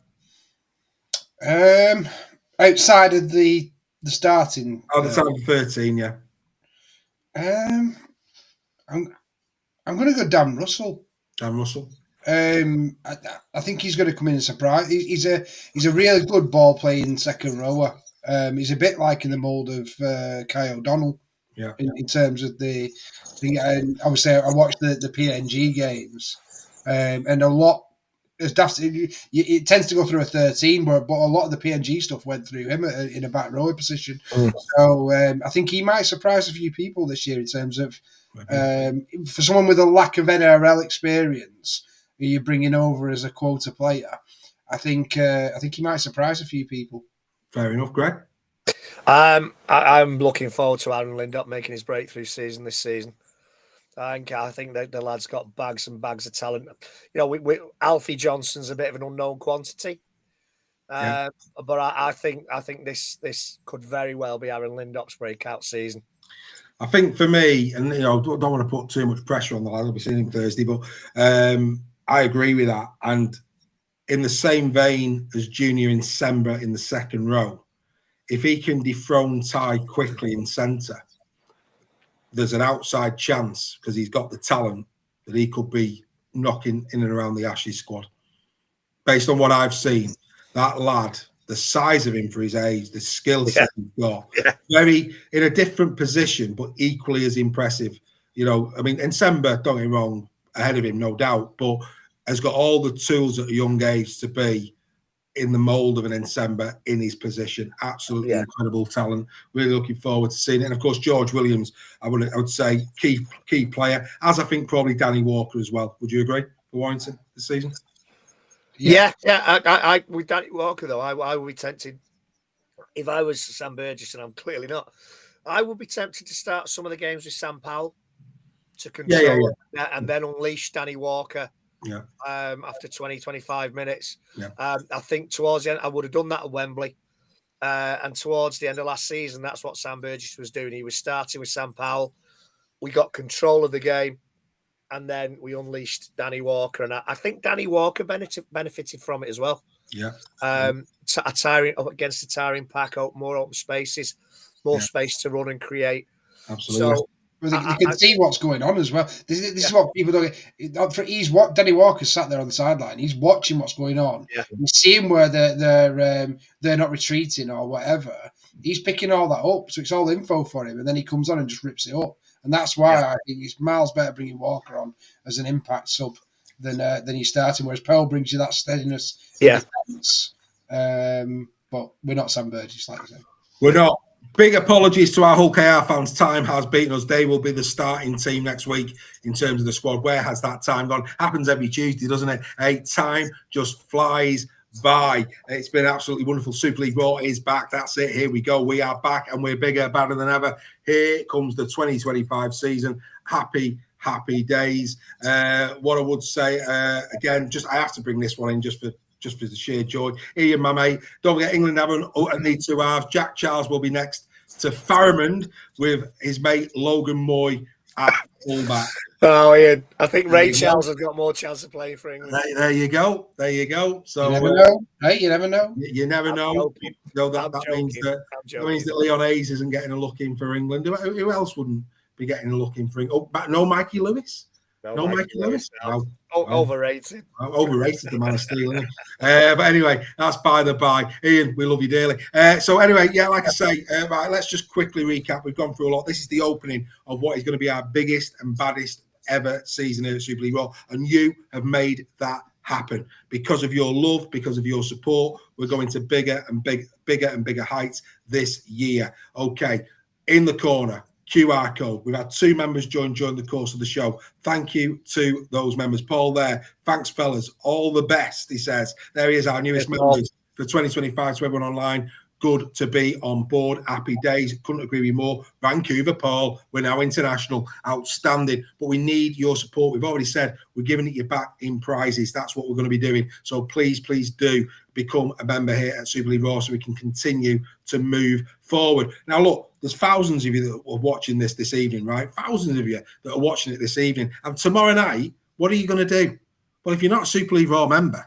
Outside of the starting, Outside of 13, yeah. I'm going to go Dan Russell. Dan Russell. I think he's going to come in and surprise. He's a really good ball playing second rower. He's a bit like in the mould of Kai O'Donnell. Yeah. In terms of the obviously I watched the PNG games, and a lot. It tends to go through a 13, but a lot of the PNG stuff went through him in a back rower position. So I think he might surprise a few people this year in terms of for someone with a lack of NRL experience who you're bringing over as a quota player. I think he might surprise a few people. Fair enough, Greg. I'm looking forward to Aaron Lindop making his breakthrough season this season. I think that the lad's got bags and bags of talent. Alfie Johnson's a bit of an unknown quantity, but I think this could very well be Aaron Lindop's breakout season. I think for me, and don't want to put too much pressure on the lad. I'll be seeing him Thursday, but I agree with that. And in the same vein as Junior Nsemba in the second row, if he can dethrone Ty quickly in centre, there's an outside chance, because he's got the talent, that he could be knocking in and around the Ashes squad. Based on what I've seen, that lad, the size of him for his age, the skill set he's got, very in a different position, but equally as impressive. Nsemba, don't get me wrong, ahead of him, no doubt, but has got all the tools at a young age to be in the mould of an Nsemba in his position. Absolutely incredible talent. Really looking forward to seeing it. And of course, George Williams, I would say key player, as I think probably Danny Walker as well. Would you agree for Warrington this season? Yeah. I with Danny Walker though, I would be tempted. If I was Sam Burgess, and I'm clearly not, I would be tempted to start some of the games with Sam Powell to control and then unleash Danny Walker. After 20-25 minutes. I think towards the end, I would have done that at Wembley. And towards the end of last season, that's what Sam Burgess was doing. He was starting with Sam Powell. We got control of the game, and then we unleashed Danny Walker. And I think Danny Walker benefited from it as well. Tiring up against the tiring pack, more open spaces, more space to run and create. Absolutely. So, they can see what's going on as well. This is what people don't get. Danny Walker sat there on the sideline. He's watching what's going on. He's seeing where they're not retreating or whatever. He's picking all that up, so it's all info for him. And then he comes on and just rips it up. And that's why I think it's miles better bringing Walker on as an impact sub than he's starting. Whereas Powell brings you that steadiness. Defense. But we're not Sam Burgess, like I said. We're not. Big apologies to our Hull KR fans. Time has beaten us. They will be the starting team next week in terms of the squad. Where has that time gone? Happens every Tuesday, doesn't it? Time just flies bye. It's been absolutely wonderful. Super League Raw is back. That's it. Here we go. We are back and we're bigger, better than ever. Here comes the 2025 season. Happy days. What I would say, again, I have to bring this one in just for the sheer joy. Ian, my mate, don't forget England have a need to have. Jack Charles will be next to Faramond with his mate Logan Moy at fullback. Oh, Ian, I think Ray Charles has got more chance of playing for England. There you go. So you never know. Hey, you never know. You never know. That means that Leon Hayes isn't getting a look in for England. Who else wouldn't be getting a look in for England? Oh, no Mikey Lewis. No Mikey Lewis. No. Overrated. Overrated, the man of steel, isn't he? But anyway, that's by the by. Ian, we love you dearly. So anyway, yeah, like I say, right, let's just quickly recap. We've gone through a lot. This is the opening of what is going to be our biggest and baddest ever season here at Super League Raw, and you have made that happen because of your love, because of your support. We're going to bigger and bigger heights this year. Okay, in the corner, QR code. We've had 2 members join during the course of the show. Thank you to those members. Paul there. Thanks, fellas. All the best, he says. There he is, our newest members for 2025 to everyone online. Good to be on board. Happy days. Couldn't agree with you more. Vancouver, Paul. We're now international. Outstanding. But we need your support. We've already said we're giving it you back in prizes. That's what we're going to be doing. So please do become a member here at Super League Raw so we can continue to move forward. Now, look, there's thousands of you that are watching this evening, right? Thousands of you that are watching it this evening. And tomorrow night, what are you going to do? Well, if you're not a Super League Raw member,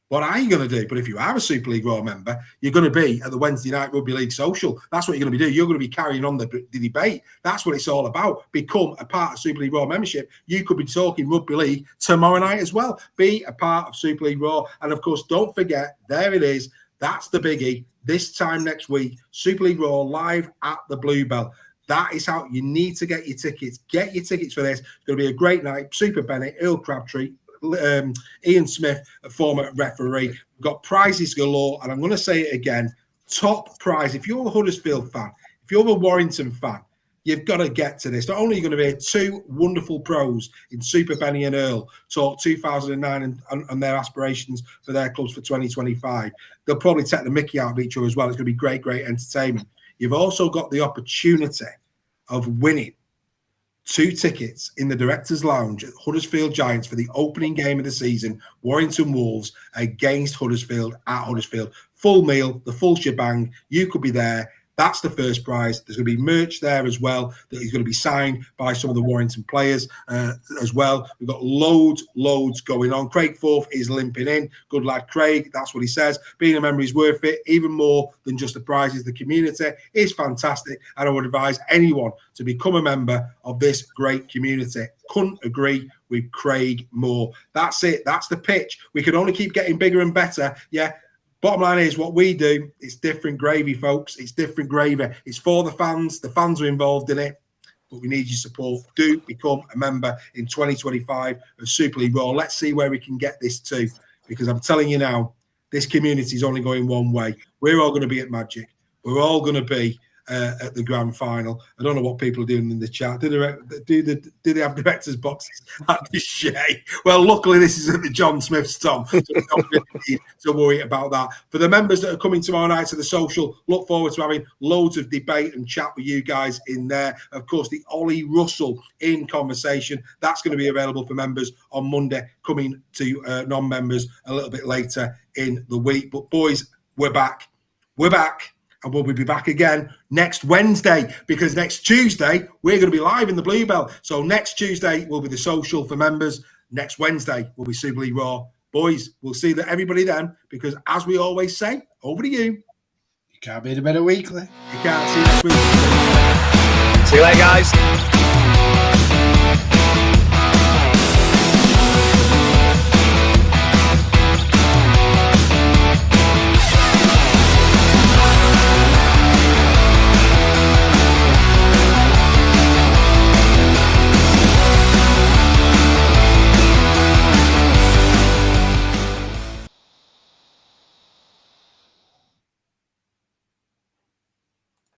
what are you going to do? But if you are a Super League Raw member, you're going to be at the Wednesday night Rugby League social. That's what you're going to be doing. You're going to be carrying on the debate. That's what it's all about. Become a part of Super League Raw membership. You could be talking Rugby League tomorrow night as well. Be a part of Super League Raw. And of course, don't forget, there it is. That's the biggie. This time next week, Super League Raw live at the Bluebell. That is how you need to get your tickets. Get your tickets for this. It's going to be a great night. Super Bennett, Earl Crabtree, Ian Smith, a former referee. We've got prizes galore, and I'm going to say it again. Top prize. If you're a Huddersfield fan, if you're a Warrington fan, you've got to get to this. Not only are you going to hear 2 wonderful pros in Super Benny and Earl talk 2009 and their aspirations for their clubs for 2025, they'll probably take the mickey out of each other as well. It's going to be great entertainment. You've also got the opportunity of winning 2 tickets in the Directors' Lounge at Huddersfield Giants for the opening game of the season, Warrington Wolves against Huddersfield at Huddersfield. Full meal, the full shebang. You could be there. That's the first prize. There's going to be merch there as well that is going to be signed by some of the Warrington players as well. We've got loads going on. Craig Forth is limping in. Good lad, Craig. That's what he says. Being a member is worth it, even more than just the prizes. The community is fantastic, and I would advise anyone to become a member of this great community. Couldn't agree with Craig more. That's it. That's the pitch. We can only keep getting bigger and better. Yeah. Bottom line is what we do, it's different gravy, folks. It's different gravy. It's for the fans. The fans are involved in it, but we need your support. Do become a member in 2025 of Super League Raw. Let's see where we can get this to, because I'm telling you now, this community is only going one way. We're all going to be at Magic. We're all going to be at the grand final. I don't know what people are doing in the chat. Do they have directors' boxes at the Shay? Well, luckily this is at the John Smith's, Tom, so we don't really need to worry about that. For the members that are coming tomorrow night to the social, look forward to having loads of debate and chat with you guys in there. Of course, the Ollie Russell in conversation, that's going to be available for members on Monday, coming to non-members a little bit later in the week. But boys, we're back. And we'll be back again next Wednesday, because next Tuesday, we're going to be live in the Bluebell. So next Tuesday will be the social for members. Next Wednesday will be Super League Raw. Boys, we'll see that everybody then, because as we always say, over to you. You can't beat a better weekly. You can't. See you next week. See you later, guys.